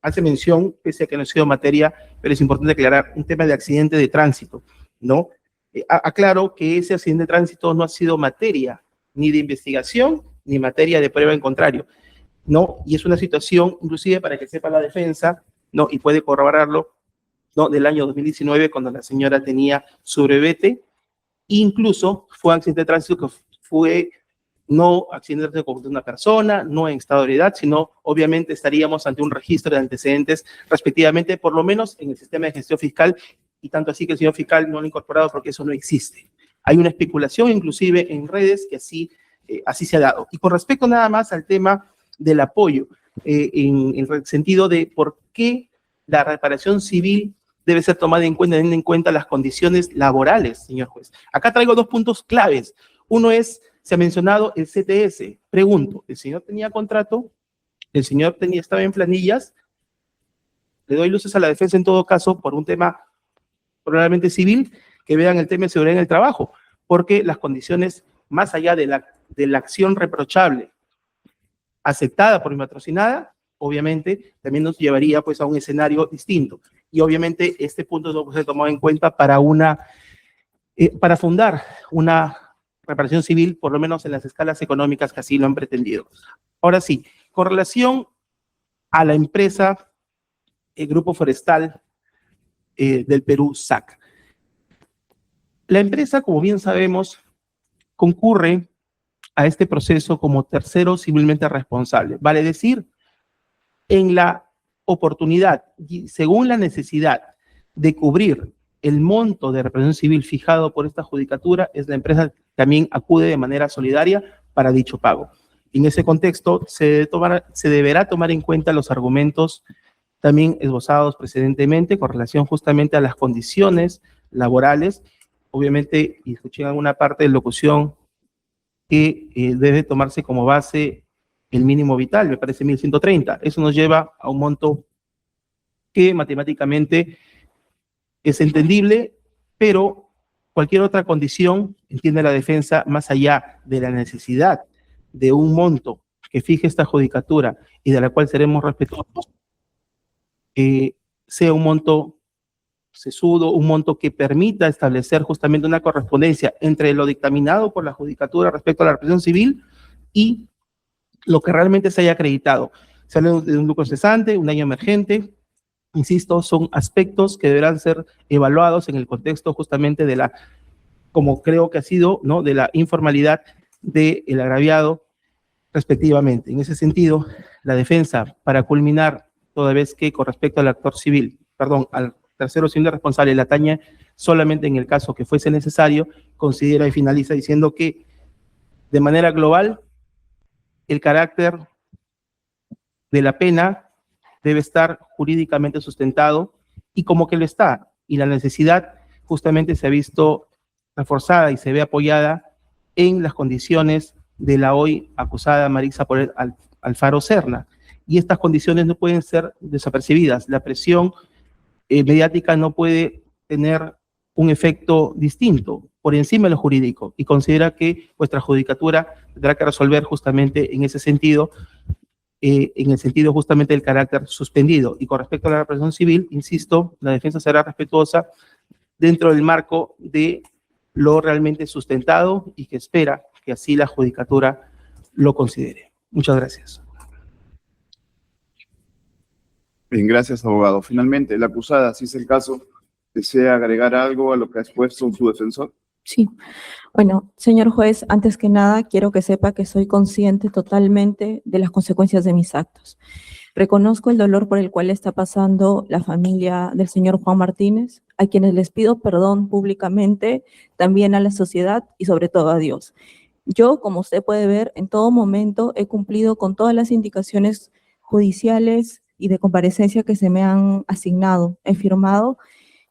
hace mención, pese a que no ha sido materia, pero es importante aclarar, un tema de accidente de tránsito, ¿no? Aclaro que ese accidente de tránsito no ha sido materia ni de investigación ni materia de prueba en contrario, ¿no? Y es una situación, inclusive para que sepa la defensa, ¿no? Y puede corroborarlo, ¿no? Del año 2019, cuando la señora tenía su brevete, incluso fue un accidente de tránsito que fue no accidente de una persona, no en estado de ebriedad, sino obviamente estaríamos ante un registro de antecedentes respectivamente, por lo menos en el sistema de gestión fiscal, y tanto así que el señor fiscal no lo ha incorporado porque eso no existe. Hay una especulación inclusive en redes que así se ha dado. Y con respecto nada más al tema del apoyo, en el sentido de por qué la reparación civil debe ser tomada en cuenta, teniendo en cuenta las condiciones laborales, señor juez. Acá traigo dos puntos claves. Uno es, se ha mencionado el CTS. Pregunto, ¿el señor tenía contrato? ¿El señor estaba en planillas? Le doy luces a la defensa en todo caso por un tema probablemente civil, que vean el tema de seguridad en el trabajo, porque las condiciones, más allá de la acción reprochable aceptada por mi patrocinada, obviamente también nos llevaría pues a un escenario distinto. Y obviamente este punto no puede ser tomado en cuenta para fundar una reparación civil, por lo menos en las escalas económicas que así lo han pretendido. Ahora sí, con relación a la empresa, el Grupo Forestal del Perú, SAC. La empresa, como bien sabemos, concurre a este proceso como tercero civilmente responsable. Vale decir, en la oportunidad y según la necesidad de cubrir el monto de reparación civil fijado por esta judicatura, es la empresa que también acude de manera solidaria para dicho pago. En ese contexto, se deberá tomar en cuenta los argumentos también esbozados precedentemente con relación justamente a las condiciones laborales. Obviamente, y escuché en alguna parte de locución que debe tomarse como base el mínimo vital, me parece 1.130. Eso nos lleva a un monto que matemáticamente es entendible, pero cualquier otra condición, entiende la defensa, más allá de la necesidad de un monto que fije esta judicatura y de la cual seremos respetuosos, sea un monto sesudo, un monto que permita establecer justamente una correspondencia entre lo dictaminado por la judicatura respecto a la reparación civil y lo que realmente se haya acreditado. Se habla de un lucro cesante, un daño emergente. Insisto, son aspectos que deberán ser evaluados en el contexto justamente de la, como creo que ha sido, ¿no?, de la informalidad del agraviado respectivamente. En ese sentido, la defensa, para culminar, toda vez que con respecto al actor civil, perdón, al tercero civil responsable, le atañe solamente en el caso que fuese necesario, considera y finaliza diciendo que de manera global el carácter de la pena debe estar jurídicamente sustentado y como que lo está, y la necesidad justamente se ha visto reforzada y se ve apoyada en las condiciones de la hoy acusada Maritza Polet Alfaro Serna. Y estas condiciones no pueden ser desapercibidas. La presión mediática no puede tener un efecto distinto por encima de lo jurídico, y considera que vuestra judicatura tendrá que resolver justamente en ese sentido, en el sentido justamente del carácter suspendido. Y con respecto a la represión civil, insisto, la defensa será respetuosa dentro del marco de lo realmente sustentado y que espera que así la judicatura lo considere. Muchas gracias. Bien, gracias, abogado. Finalmente, la acusada, si es el caso, ¿desea agregar algo a lo que ha expuesto su defensor? Sí. Bueno, señor juez, antes que nada, quiero que sepa que soy consciente totalmente de las consecuencias de mis actos. Reconozco el dolor por el cual está pasando la familia del señor Juan Martínez, a quienes les pido perdón públicamente, también a la sociedad y sobre todo a Dios. Yo, como usted puede ver, en todo momento he cumplido con todas las indicaciones judiciales y de comparecencia que se me han asignado. He firmado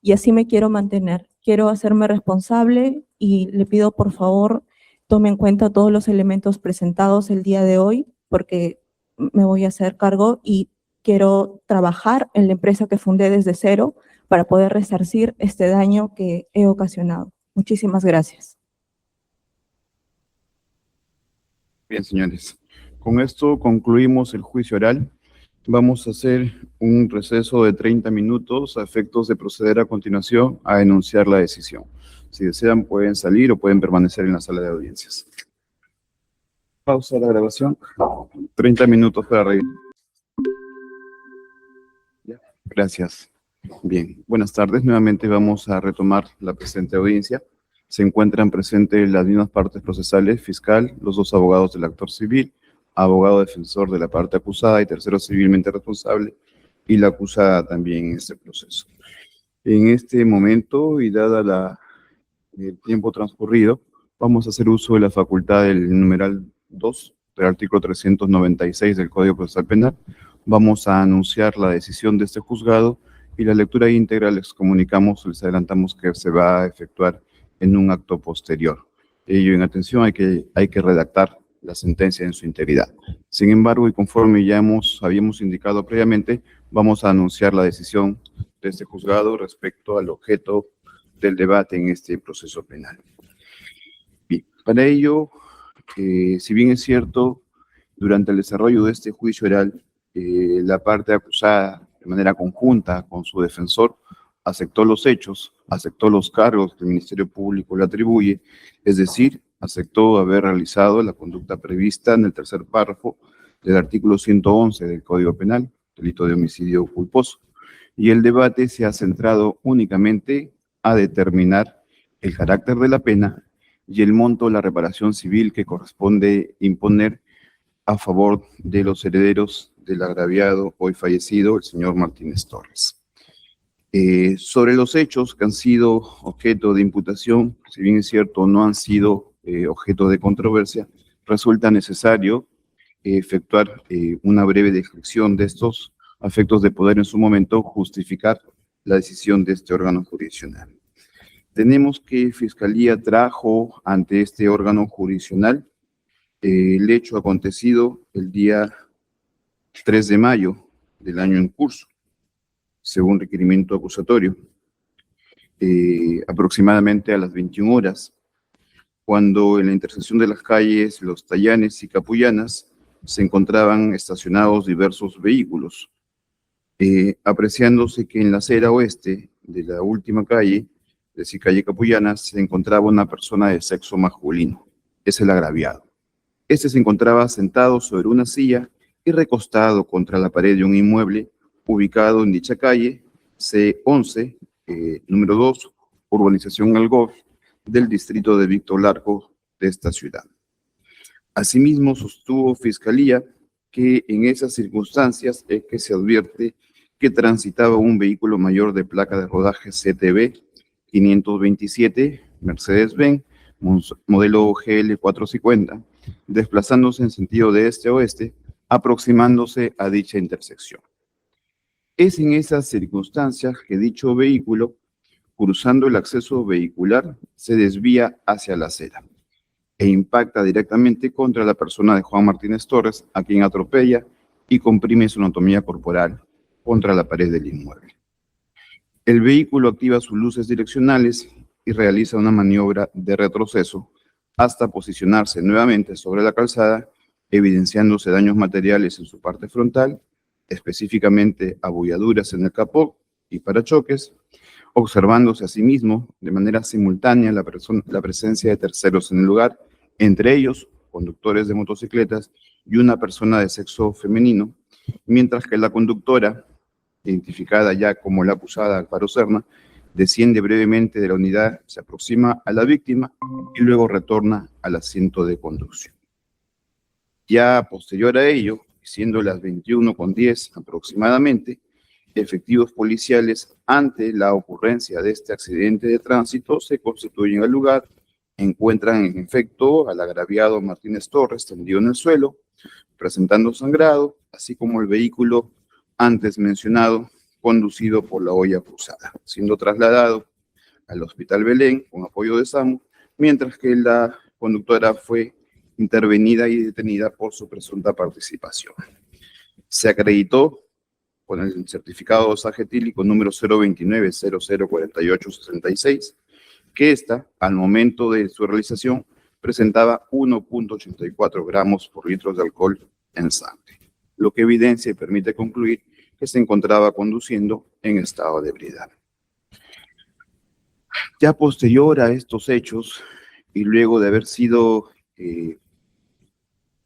y así me quiero mantener. Quiero hacerme responsable y le pido, por favor, tome en cuenta todos los elementos presentados el día de hoy, porque me voy a hacer cargo y quiero trabajar en la empresa que fundé desde cero para poder resarcir este daño que he ocasionado. Muchísimas gracias. Bien, señores. Con esto concluimos el juicio oral. Vamos a hacer un receso de 30 minutos a efectos de proceder a continuación a enunciar la decisión. Si desean, pueden salir o pueden permanecer en la sala de audiencias. Pausa la grabación. 30 minutos para reír. Gracias. Bien, buenas tardes. Nuevamente vamos a retomar la presente audiencia. Se encuentran presentes las mismas partes procesales, fiscal, los dos abogados del actor civil, abogado defensor de la parte acusada y tercero civilmente responsable, y la acusada también en este proceso. En este momento, y dada el tiempo transcurrido, vamos a hacer uso de la facultad del numeral 2 del artículo 396 del Código Procesal Penal. Vamos a anunciar la decisión de este juzgado y la lectura íntegra les comunicamos, les adelantamos que se va a efectuar en un acto posterior. Ello en atención, hay que redactar la sentencia en su integridad. Sin embargo, y conforme ya habíamos indicado previamente, vamos a anunciar la decisión de este juzgado respecto al objeto del debate en este proceso penal. Bien, para ello, si bien es cierto, durante el desarrollo de este juicio oral, la parte acusada, de manera conjunta con su defensor, aceptó los hechos, aceptó los cargos que el Ministerio Público le atribuye, es decir, aceptó haber realizado la conducta prevista en el tercer párrafo del artículo 111 del Código Penal, delito de homicidio culposo. Y el debate se ha centrado únicamente a determinar el carácter de la pena y el monto de la reparación civil que corresponde imponer a favor de los herederos del agraviado hoy fallecido, el señor Martínez Torres. Sobre los hechos que han sido objeto de imputación, si bien es cierto, no han sido objeto de controversia, resulta necesario efectuar una breve descripción de estos a efectos de poder en su momento justificar la decisión de este órgano jurisdiccional. Tenemos que Fiscalía trajo ante este órgano jurisdiccional el hecho acontecido el día 3 de mayo del año en curso, según requerimiento acusatorio, aproximadamente a las 21 horas, cuando en la intersección de las calles Los Tallanes y Capullanas se encontraban estacionados diversos vehículos, apreciándose que en la acera oeste de la última calle, es decir, calle Capullanas, se encontraba una persona de sexo masculino, es el agraviado. Este se encontraba sentado sobre una silla y recostado contra la pared de un inmueble ubicado en dicha calle, C11, número 2, urbanización Algoz, del distrito de Víctor Larco de esta ciudad. Asimismo, sostuvo Fiscalía que en esas circunstancias es que se advierte que transitaba un vehículo mayor de placa de rodaje CTB 527 Mercedes-Benz, modelo GL 450, desplazándose en sentido de este a oeste, aproximándose a dicha intersección. Es en esas circunstancias que dicho vehículo, cruzando el acceso vehicular, se desvía hacia la acera e impacta directamente contra la persona de Juan Martínez Torres, a quien atropella y comprime su anatomía corporal contra la pared del inmueble. El vehículo activa sus luces direccionales y realiza una maniobra de retroceso hasta posicionarse nuevamente sobre la calzada, evidenciándose daños materiales en su parte frontal, específicamente abolladuras en el capó y parachoques, observándose asimismo de manera simultánea la presencia de terceros en el lugar, entre ellos conductores de motocicletas y una persona de sexo femenino, mientras que la conductora, identificada ya como la acusada Alfaro Serna, desciende brevemente de la unidad, se aproxima a la víctima y luego retorna al asiento de conducción. Ya posterior a ello, siendo las 21:10 aproximadamente, efectivos policiales ante la ocurrencia de este accidente de tránsito se constituyen al lugar, encuentran en efecto al agraviado Martínez Torres tendido en el suelo, presentando sangrado, así como el vehículo antes mencionado, conducido por la hoy acusada, siendo trasladado al Hospital Belén con apoyo de SAMU, mientras que la conductora fue intervenida y detenida por su presunta participación. Se acreditó con el certificado de dosaje etílico número 029-004866, que esta, al momento de su realización, presentaba 1.84 gramos por litro de alcohol en sangre, lo que evidencia y permite concluir que se encontraba conduciendo en estado de ebriedad. Ya posterior a estos hechos, y luego de haber sido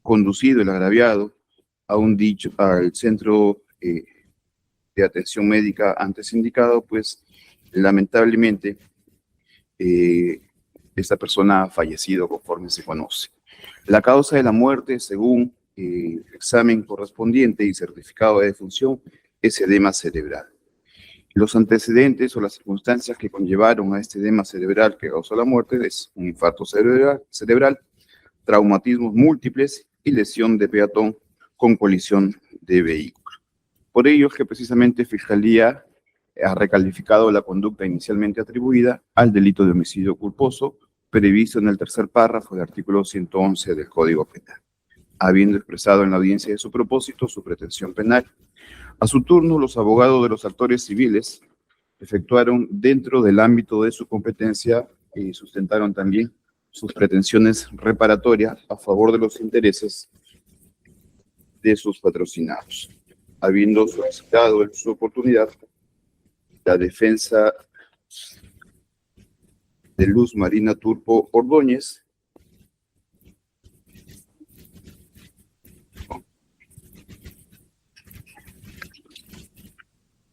conducido el agraviado al centro de atención médica antes indicado, pues lamentablemente esta persona ha fallecido conforme se conoce. La causa de la muerte, según el examen correspondiente y certificado de defunción, es edema cerebral. Los antecedentes o las circunstancias que conllevaron a este edema cerebral que causó la muerte es un infarto cerebral, traumatismos múltiples y lesión de peatón con colisión de vehículo. Por ello es que precisamente Fiscalía ha recalificado la conducta inicialmente atribuida al delito de homicidio culposo previsto en el tercer párrafo del artículo 111 del Código Penal, habiendo expresado en la audiencia de su propósito su pretensión penal. A su turno, los abogados de los actores civiles efectuaron dentro del ámbito de su competencia y sustentaron también sus pretensiones reparatorias a favor de los intereses de sus patrocinados, habiendo solicitado en su oportunidad la defensa de Luz Marina Turpo Ordóñez,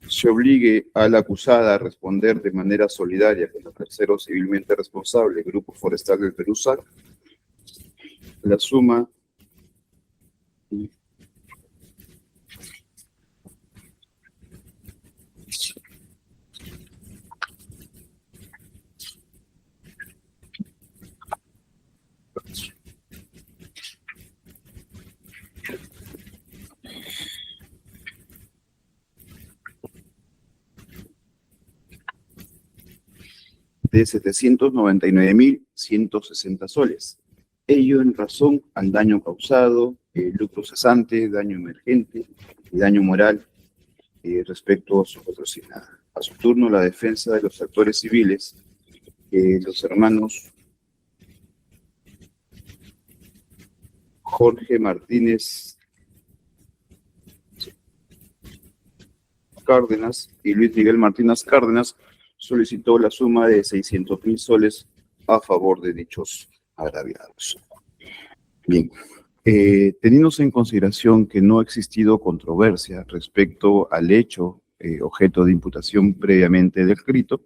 se obligue a la acusada a responder de manera solidaria con el tercero civilmente responsable, Grupo Forestal del Perú, SAC, la suma de 799.160 soles. Ello en razón al daño causado, lucro cesante, daño emergente y daño moral respecto a su patrocinada. A su turno, la defensa de los actores civiles, los hermanos Jorge Martínez Cárdenas y Luis Miguel Martínez Cárdenas, solicitó la suma de 600.000 soles a favor de dichos agraviados. Bien, teniéndose en consideración que no ha existido controversia respecto al hecho objeto de imputación previamente descrito,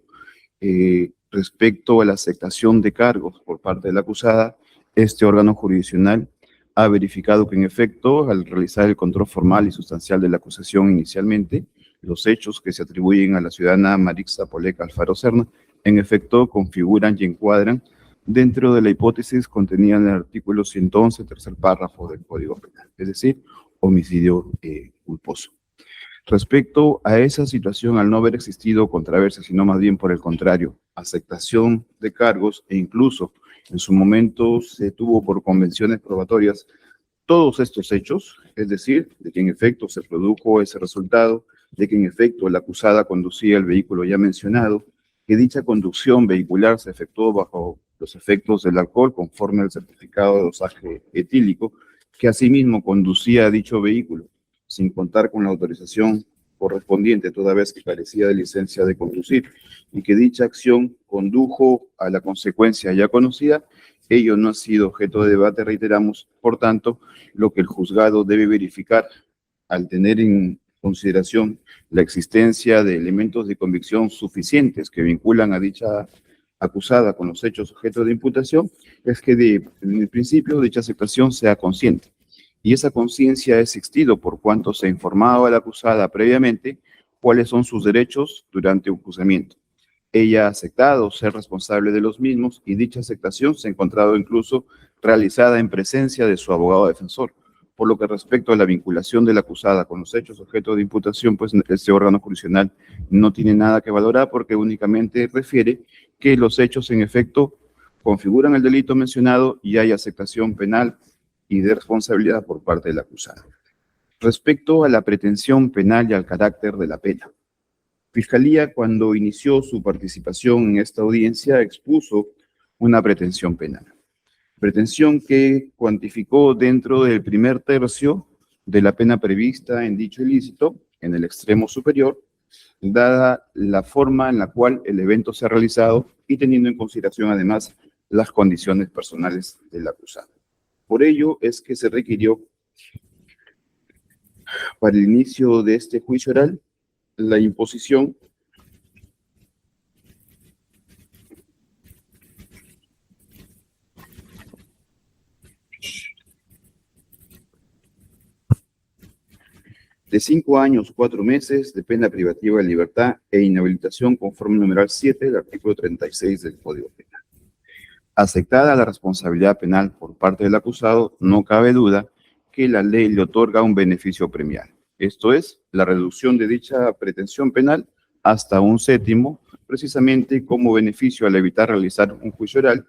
respecto a la aceptación de cargos por parte de la acusada, este órgano jurisdiccional ha verificado que en efecto, al realizar el control formal y sustancial de la acusación inicialmente, los hechos que se atribuyen a la ciudadana Marixa Polet Alfaro Serna, en efecto, configuran y encuadran dentro de la hipótesis contenida en el artículo 111, tercer párrafo del Código Penal, es decir, homicidio culposo. Respecto a esa situación, al no haber existido controversia, sino más bien por el contrario, aceptación de cargos e incluso en su momento se tuvo por convenciones probatorias todos estos hechos, es decir, de que en efecto se produjo ese resultado, de que en efecto la acusada conducía el vehículo ya mencionado, que dicha conducción vehicular se efectuó bajo los efectos del alcohol conforme al certificado de dosaje etílico, que asimismo conducía dicho vehículo sin contar con la autorización correspondiente toda vez que carecía de licencia de conducir y que dicha acción condujo a la consecuencia ya conocida, ello no ha sido objeto de debate, reiteramos, por tanto, lo que el juzgado debe verificar al tener en consideración la existencia de elementos de convicción suficientes que vinculan a dicha acusada con los hechos objeto de imputación, es que en el principio dicha aceptación sea consciente. Y esa conciencia ha existido por cuanto se informaba a la acusada previamente cuáles son sus derechos durante un juzgamiento. Ella ha aceptado ser responsable de los mismos y dicha aceptación se ha encontrado incluso realizada en presencia de su abogado defensor. Por lo que respecto a la vinculación de la acusada con los hechos objeto de imputación, pues este órgano jurisdiccional no tiene nada que valorar porque únicamente refiere que los hechos en efecto configuran el delito mencionado y hay aceptación penal y de responsabilidad por parte del acusado. Respecto a la pretensión penal y al carácter de la pena, Fiscalía, cuando inició su participación en esta audiencia, expuso una pretensión penal. Pretensión que cuantificó dentro del primer tercio de la pena prevista en dicho ilícito, en el extremo superior, dada la forma en la cual el evento se ha realizado y teniendo en consideración además las condiciones personales del acusado. Por ello es que se requirió para el inicio de este juicio oral la imposición de 5 años, 4 meses de pena privativa de libertad e inhabilitación conforme al numeral 7 del artículo 36 del Código Penal. Aceptada la responsabilidad penal por parte del acusado, no cabe duda que la ley le otorga un beneficio premial. Esto es, la reducción de dicha pretensión penal hasta 1/7, precisamente como beneficio al evitar realizar un juicio oral,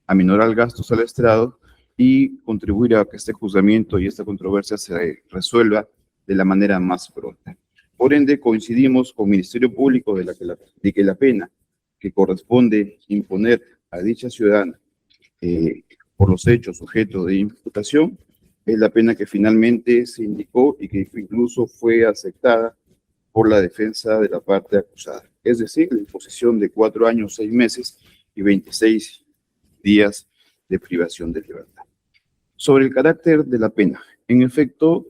aminorar gastos al estrado y contribuir a que este juzgamiento y esta controversia se resuelva de la manera más pronta. Por ende, coincidimos con el Ministerio Público de que la pena que corresponde imponer a dicha ciudadana por los hechos objeto de imputación es la pena que finalmente se indicó y que incluso fue aceptada por la defensa de la parte acusada. Es decir, la imposición de 4 años, 6 meses y 26 días de privación de libertad. Sobre el carácter de la pena, en efecto,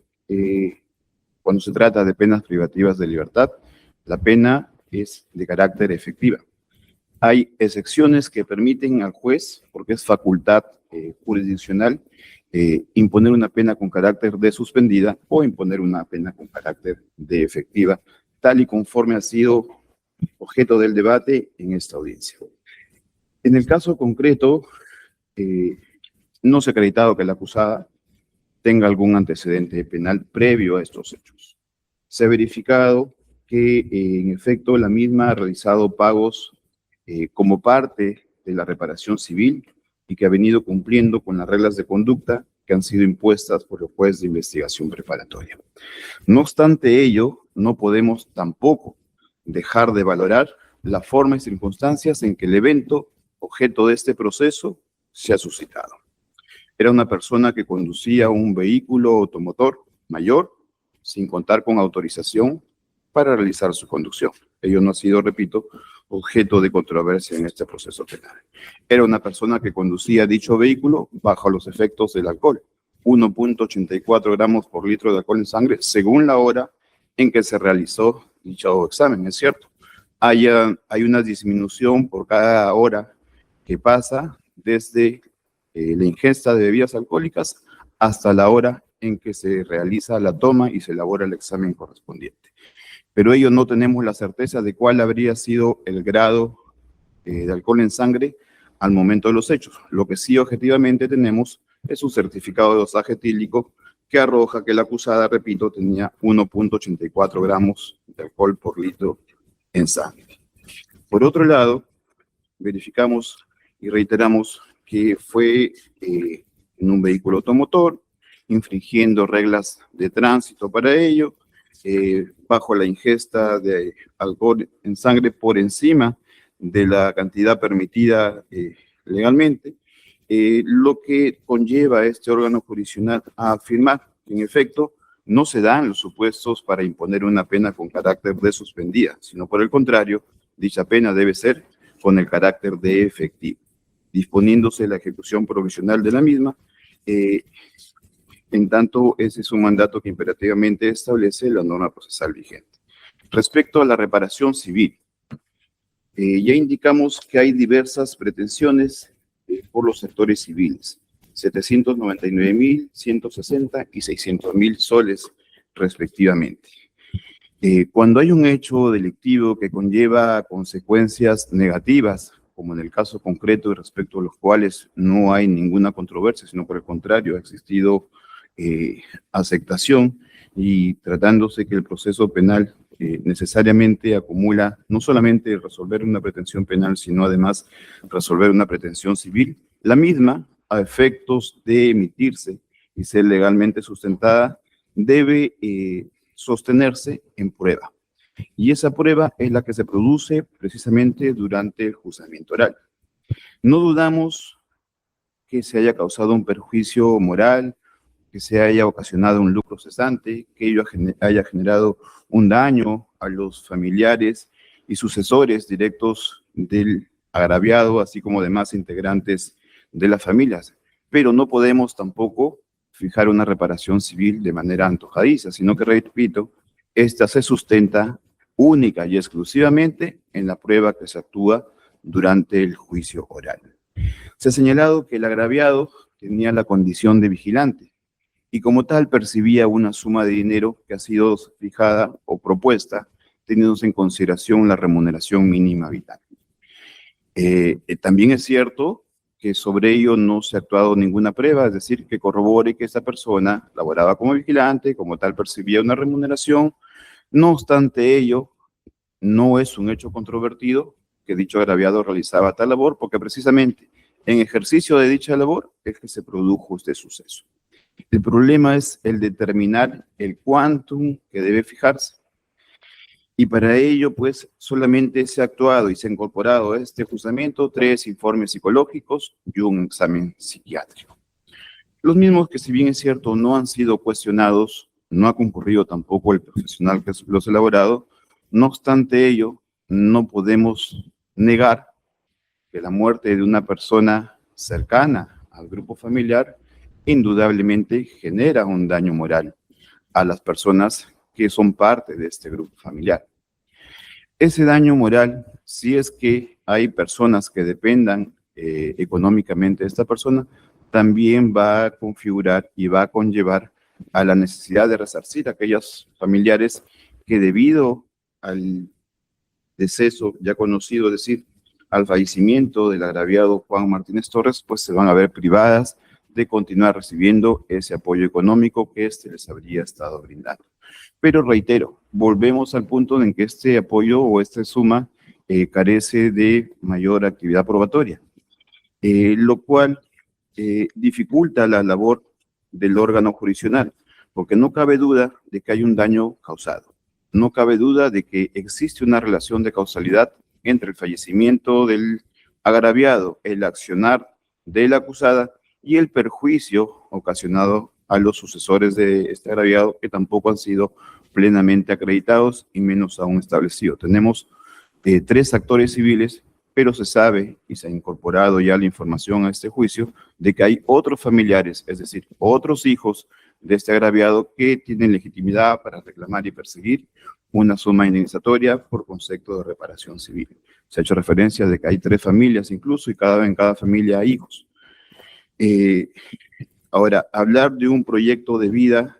cuando se trata de penas privativas de libertad, la pena es de carácter efectiva. Hay excepciones que permiten al juez, porque es facultad jurisdiccional, imponer una pena con carácter de suspendida o imponer una pena con carácter de efectiva, tal y conforme ha sido objeto del debate en esta audiencia. En el caso concreto, no se ha acreditado que la acusada tenga algún antecedente penal previo a estos hechos. Se ha verificado que, en efecto, la misma ha realizado pagos como parte de la reparación civil y que ha venido cumpliendo con las reglas de conducta que han sido impuestas por el juez de investigación preparatoria. No obstante ello, no podemos tampoco dejar de valorar la forma y circunstancias en que el evento objeto de este proceso se ha suscitado. Era una persona que conducía un vehículo automotor mayor sin contar con autorización para realizar su conducción. Ello no ha sido, repito, objeto de controversia en este proceso penal. Era una persona que conducía dicho vehículo bajo los efectos del alcohol. 1.84 gramos por litro de alcohol en sangre según la hora en que se realizó dicho examen, es cierto. Hay una disminución por cada hora que pasa desde la ingesta de bebidas alcohólicas hasta la hora en que se realiza la toma y se elabora el examen correspondiente. Pero ello no tenemos la certeza de cuál habría sido el grado de alcohol en sangre al momento de los hechos. Lo que sí objetivamente tenemos es un certificado de dosaje etílico que arroja que la acusada, repito, tenía 1.84 gramos de alcohol por litro en sangre. Por otro lado, verificamos y reiteramos que fue en un vehículo automotor, infringiendo reglas de tránsito para ello, bajo la ingesta de alcohol en sangre por encima de la cantidad permitida legalmente, lo que conlleva a este órgano jurisdiccional a afirmar que en efecto no se dan los supuestos para imponer una pena con carácter de suspendida, sino por el contrario, dicha pena debe ser con el carácter de efectivo, disponiéndose la ejecución provisional de la misma. En tanto, ese es un mandato que imperativamente establece la norma procesal vigente. Respecto a la reparación civil, ya indicamos que hay diversas pretensiones por los sectores civiles, 799.160 y 600.000 soles respectivamente. Cuando hay un hecho delictivo que conlleva consecuencias negativas, como en el caso concreto respecto a los cuales no hay ninguna controversia, sino por el contrario, ha existido aceptación, y tratándose que el proceso penal necesariamente acumula no solamente resolver una pretensión penal, sino además resolver una pretensión civil, la misma, a efectos de emitirse y ser legalmente sustentada, debe sostenerse en prueba. Y esa prueba es la que se produce precisamente durante el juzgamiento oral. No dudamos que se haya causado un perjuicio moral, que se haya ocasionado un lucro cesante, que ello haya generado un daño a los familiares y sucesores directos del agraviado, así como demás integrantes de las familias. Pero no podemos tampoco fijar una reparación civil de manera antojadiza, sino que, repito, esta se sustenta única y exclusivamente en la prueba que se actúa durante el juicio oral. Se ha señalado que el agraviado tenía la condición de vigilante y como tal percibía una suma de dinero que ha sido fijada o propuesta teniéndose en consideración la remuneración mínima vital. También es cierto que sobre ello no se ha actuado ninguna prueba, es decir, que corrobore que esa persona laboraba como vigilante, como tal percibía una remuneración. No obstante ello, no es un hecho controvertido que dicho agraviado realizaba tal labor, porque precisamente en ejercicio de dicha labor es que se produjo este suceso. El problema es el determinar el quantum que debe fijarse. Y para ello, pues, solamente se ha actuado y se ha incorporado a este juzgamiento 3 informes psicológicos y un examen psiquiátrico. Los mismos que, si bien es cierto, no han sido cuestionados, no ha concurrido tampoco el profesional que los ha elaborado. No obstante ello, no podemos negar que la muerte de una persona cercana al grupo familiar indudablemente genera un daño moral a las personas que son parte de este grupo familiar. Ese daño moral, si es que hay personas que dependan económicamente de esta persona, también va a configurar y va a conllevar a la necesidad de resarcir a aquellos familiares que debido al deceso ya conocido, es decir, al fallecimiento del agraviado Juan Martínez Torres, pues se van a ver privadas de continuar recibiendo ese apoyo económico que éste les habría estado brindando. Pero reitero, volvemos al punto en que este apoyo o esta suma carece de mayor actividad probatoria, lo cual dificulta la labor del órgano jurisdiccional, porque no cabe duda de que hay un daño causado. No cabe duda de que existe una relación de causalidad entre el fallecimiento del agraviado, el accionar de la acusada y el perjuicio ocasionado a los sucesores de este agraviado, que tampoco han sido plenamente acreditados y menos aún establecidos. Tenemos 3 actores civiles pero se sabe y se ha incorporado ya la información a este juicio de que hay otros familiares, es decir, otros hijos de este agraviado que tienen legitimidad para reclamar y perseguir una suma indemnizatoria por concepto de reparación civil. Se ha hecho referencia de que hay 3 familias incluso y en cada familia hay hijos. Ahora, hablar de un proyecto de vida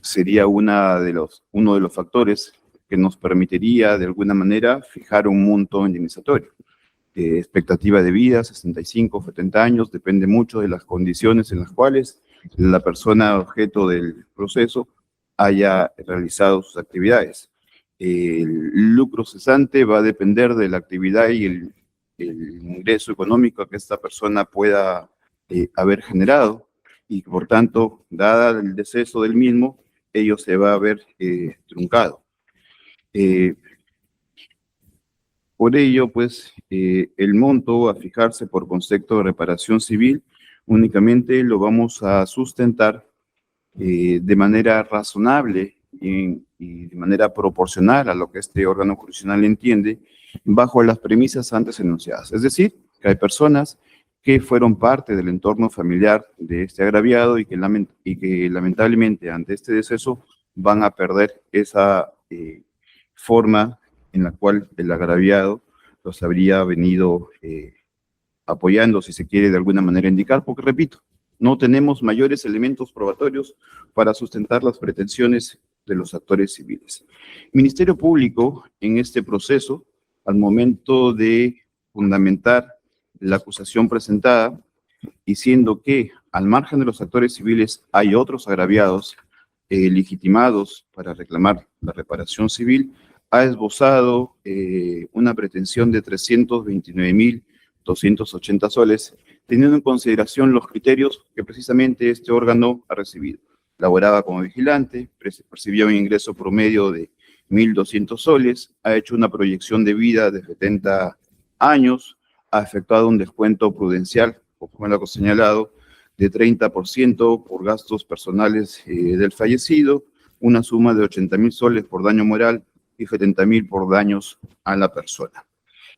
sería uno de los factores que nos permitiría de alguna manera fijar un monto indemnizatorio. Expectativa de vida, 65, 70 años, depende mucho de las condiciones en las cuales la persona objeto del proceso haya realizado sus actividades. El lucro cesante va a depender de la actividad y el ingreso económico que esta persona pueda haber generado, y por tanto, dada el deceso del mismo, ello se va a ver truncado. Por ello, pues, el monto a fijarse por concepto de reparación civil únicamente lo vamos a sustentar de manera razonable y de manera proporcional a lo que este órgano jurisdiccional entiende, bajo las premisas antes enunciadas. Es decir, que hay personas que fueron parte del entorno familiar de este agraviado y que lamentablemente ante este deceso van a perder esa forma en la cual el agraviado los habría venido apoyando, si se quiere de alguna manera indicar, porque repito, no tenemos mayores elementos probatorios para sustentar las pretensiones de los actores civiles. El Ministerio Público, en este proceso, al momento de fundamentar la acusación presentada, y siendo que al margen de los actores civiles hay otros agraviados legitimados para reclamar la reparación civil, ha esbozado una pretensión de 329.280 soles, teniendo en consideración los criterios que precisamente este órgano ha recibido. Laboraba como vigilante, percibía un ingreso promedio de 1.200 soles, ha hecho una proyección de vida de 70 años, ha efectuado un descuento prudencial, como lo he señalado, de 30% por gastos personales del fallecido, una suma de 80.000 soles por daño moral y 70.000 por daños a la persona.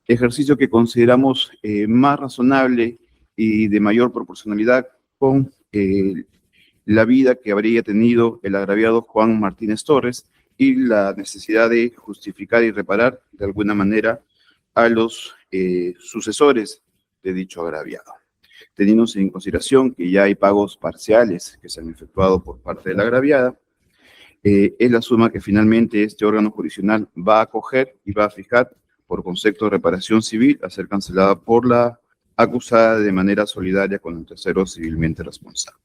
Ejercicio que consideramos más razonable y de mayor proporcionalidad con la vida que habría tenido el agraviado Juan Martínez Torres y la necesidad de justificar y reparar de alguna manera a los sucesores de dicho agraviado. Teniendo en consideración que ya hay pagos parciales que se han efectuado por parte de la agraviada, es la suma que finalmente este órgano jurisdiccional va a acoger y va a fijar por concepto de reparación civil a ser cancelada por la acusada de manera solidaria con el tercero civilmente responsable.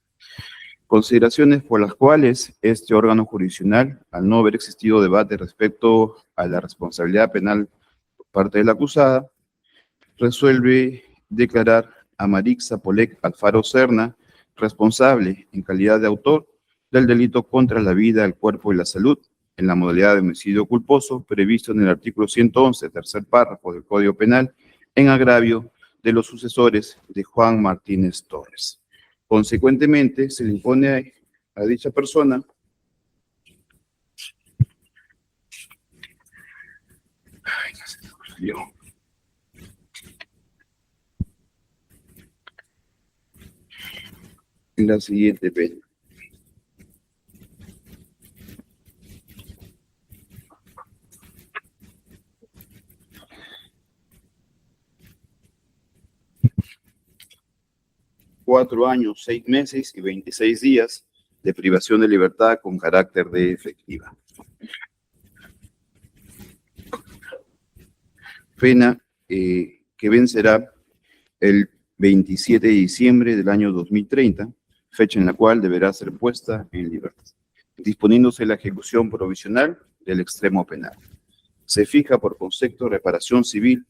Consideraciones por las cuales este órgano jurisdiccional, al no haber existido debate respecto a la responsabilidad penal por parte de la acusada, resuelve declarar a Marixa Polek Alfaro Serna responsable en calidad de autor del delito contra la vida, el cuerpo y la salud en la modalidad de homicidio culposo previsto en el artículo 111, tercer párrafo del Código Penal, en agravio de los sucesores de Juan Martínez Torres. Consecuentemente, se le impone a dicha persona la siguiente pena. Cuatro años, 6 meses y 26 días de privación de libertad con carácter de efectiva. Pena que vencerá el 27 de diciembre del año 2030, fecha en la cual deberá ser puesta en libertad, disponiéndose la ejecución provisional del extremo penal. Se fija por concepto de reparación civil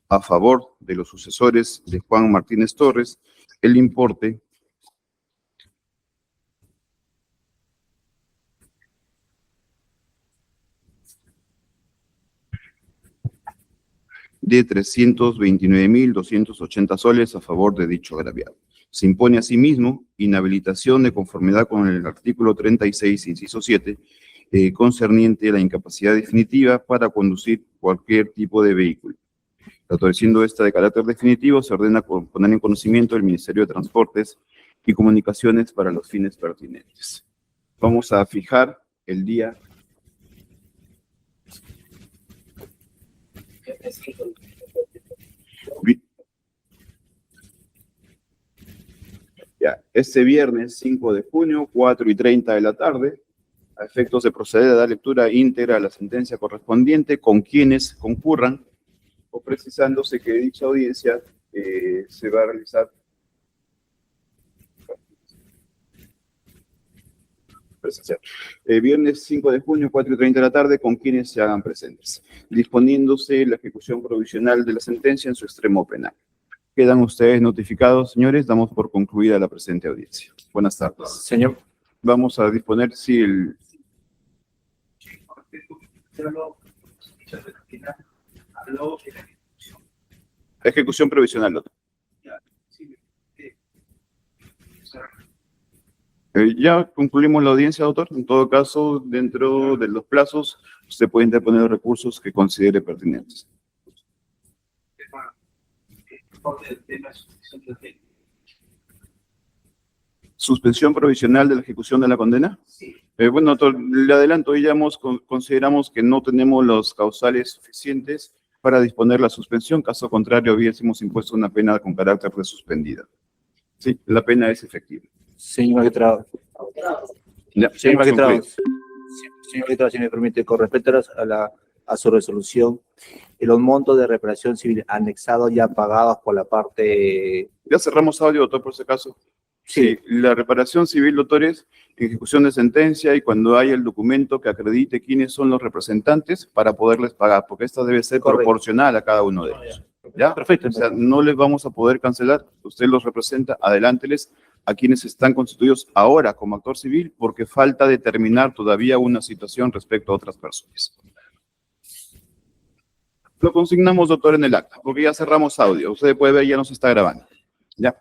a favor de los sucesores de Juan Martínez Torres el importe de 329.280 soles a favor de dicho agraviado. Se impone asimismo inhabilitación de conformidad con el artículo 36, inciso 7, concerniente a la incapacidad definitiva para conducir cualquier tipo de vehículo. Siendo esta de carácter definitivo, se ordena poner en conocimiento del Ministerio de Transportes y Comunicaciones para los fines pertinentes. Vamos a fijar el día. Ya, este viernes 5 de junio, 4:30 de la tarde, a efectos de proceder a dar lectura íntegra a la sentencia correspondiente con quienes concurran, o precisándose que dicha audiencia se va a realizar presencial. Viernes 5 de junio, 4:30 de la tarde, con quienes se hagan presentes, disponiéndose la ejecución provisional de la sentencia en su extremo penal. Quedan ustedes notificados, señores. Damos por concluida la presente audiencia. Buenas tardes. Señor. Vamos a disponer si el... Ejecución provisional, doctor. Ya concluimos la audiencia, doctor. En todo caso, dentro de los plazos, usted puede interponer los recursos que considere pertinentes. ¿Suspensión provisional de la ejecución de la condena? Sí. Bueno, doctor, le adelanto, ya consideramos que no tenemos los causales suficientes para disponer la suspensión, caso contrario hubiésemos impuesto una pena con carácter de suspendida. Sí, la pena es efectiva. Señor magistrado. Señor magistrado, si me permite, con respecto a su resolución, y los montos de reparación civil anexados ya pagados por la parte... Ya cerramos audio, doctor, por si acaso. Sí, la reparación civil, doctores, ejecución de sentencia y cuando haya el documento que acredite quiénes son los representantes para poderles pagar, porque esta debe ser proporcional a cada uno de ellos. ¿Ya? Perfecto. O sea, no les vamos a poder cancelar, usted los representa, adelánteles a quienes están constituidos ahora como actor civil, porque falta determinar todavía una situación respecto a otras personas. Lo consignamos, doctor, en el acta, porque ya cerramos audio. Usted puede ver, ya nos está grabando. ¿Ya?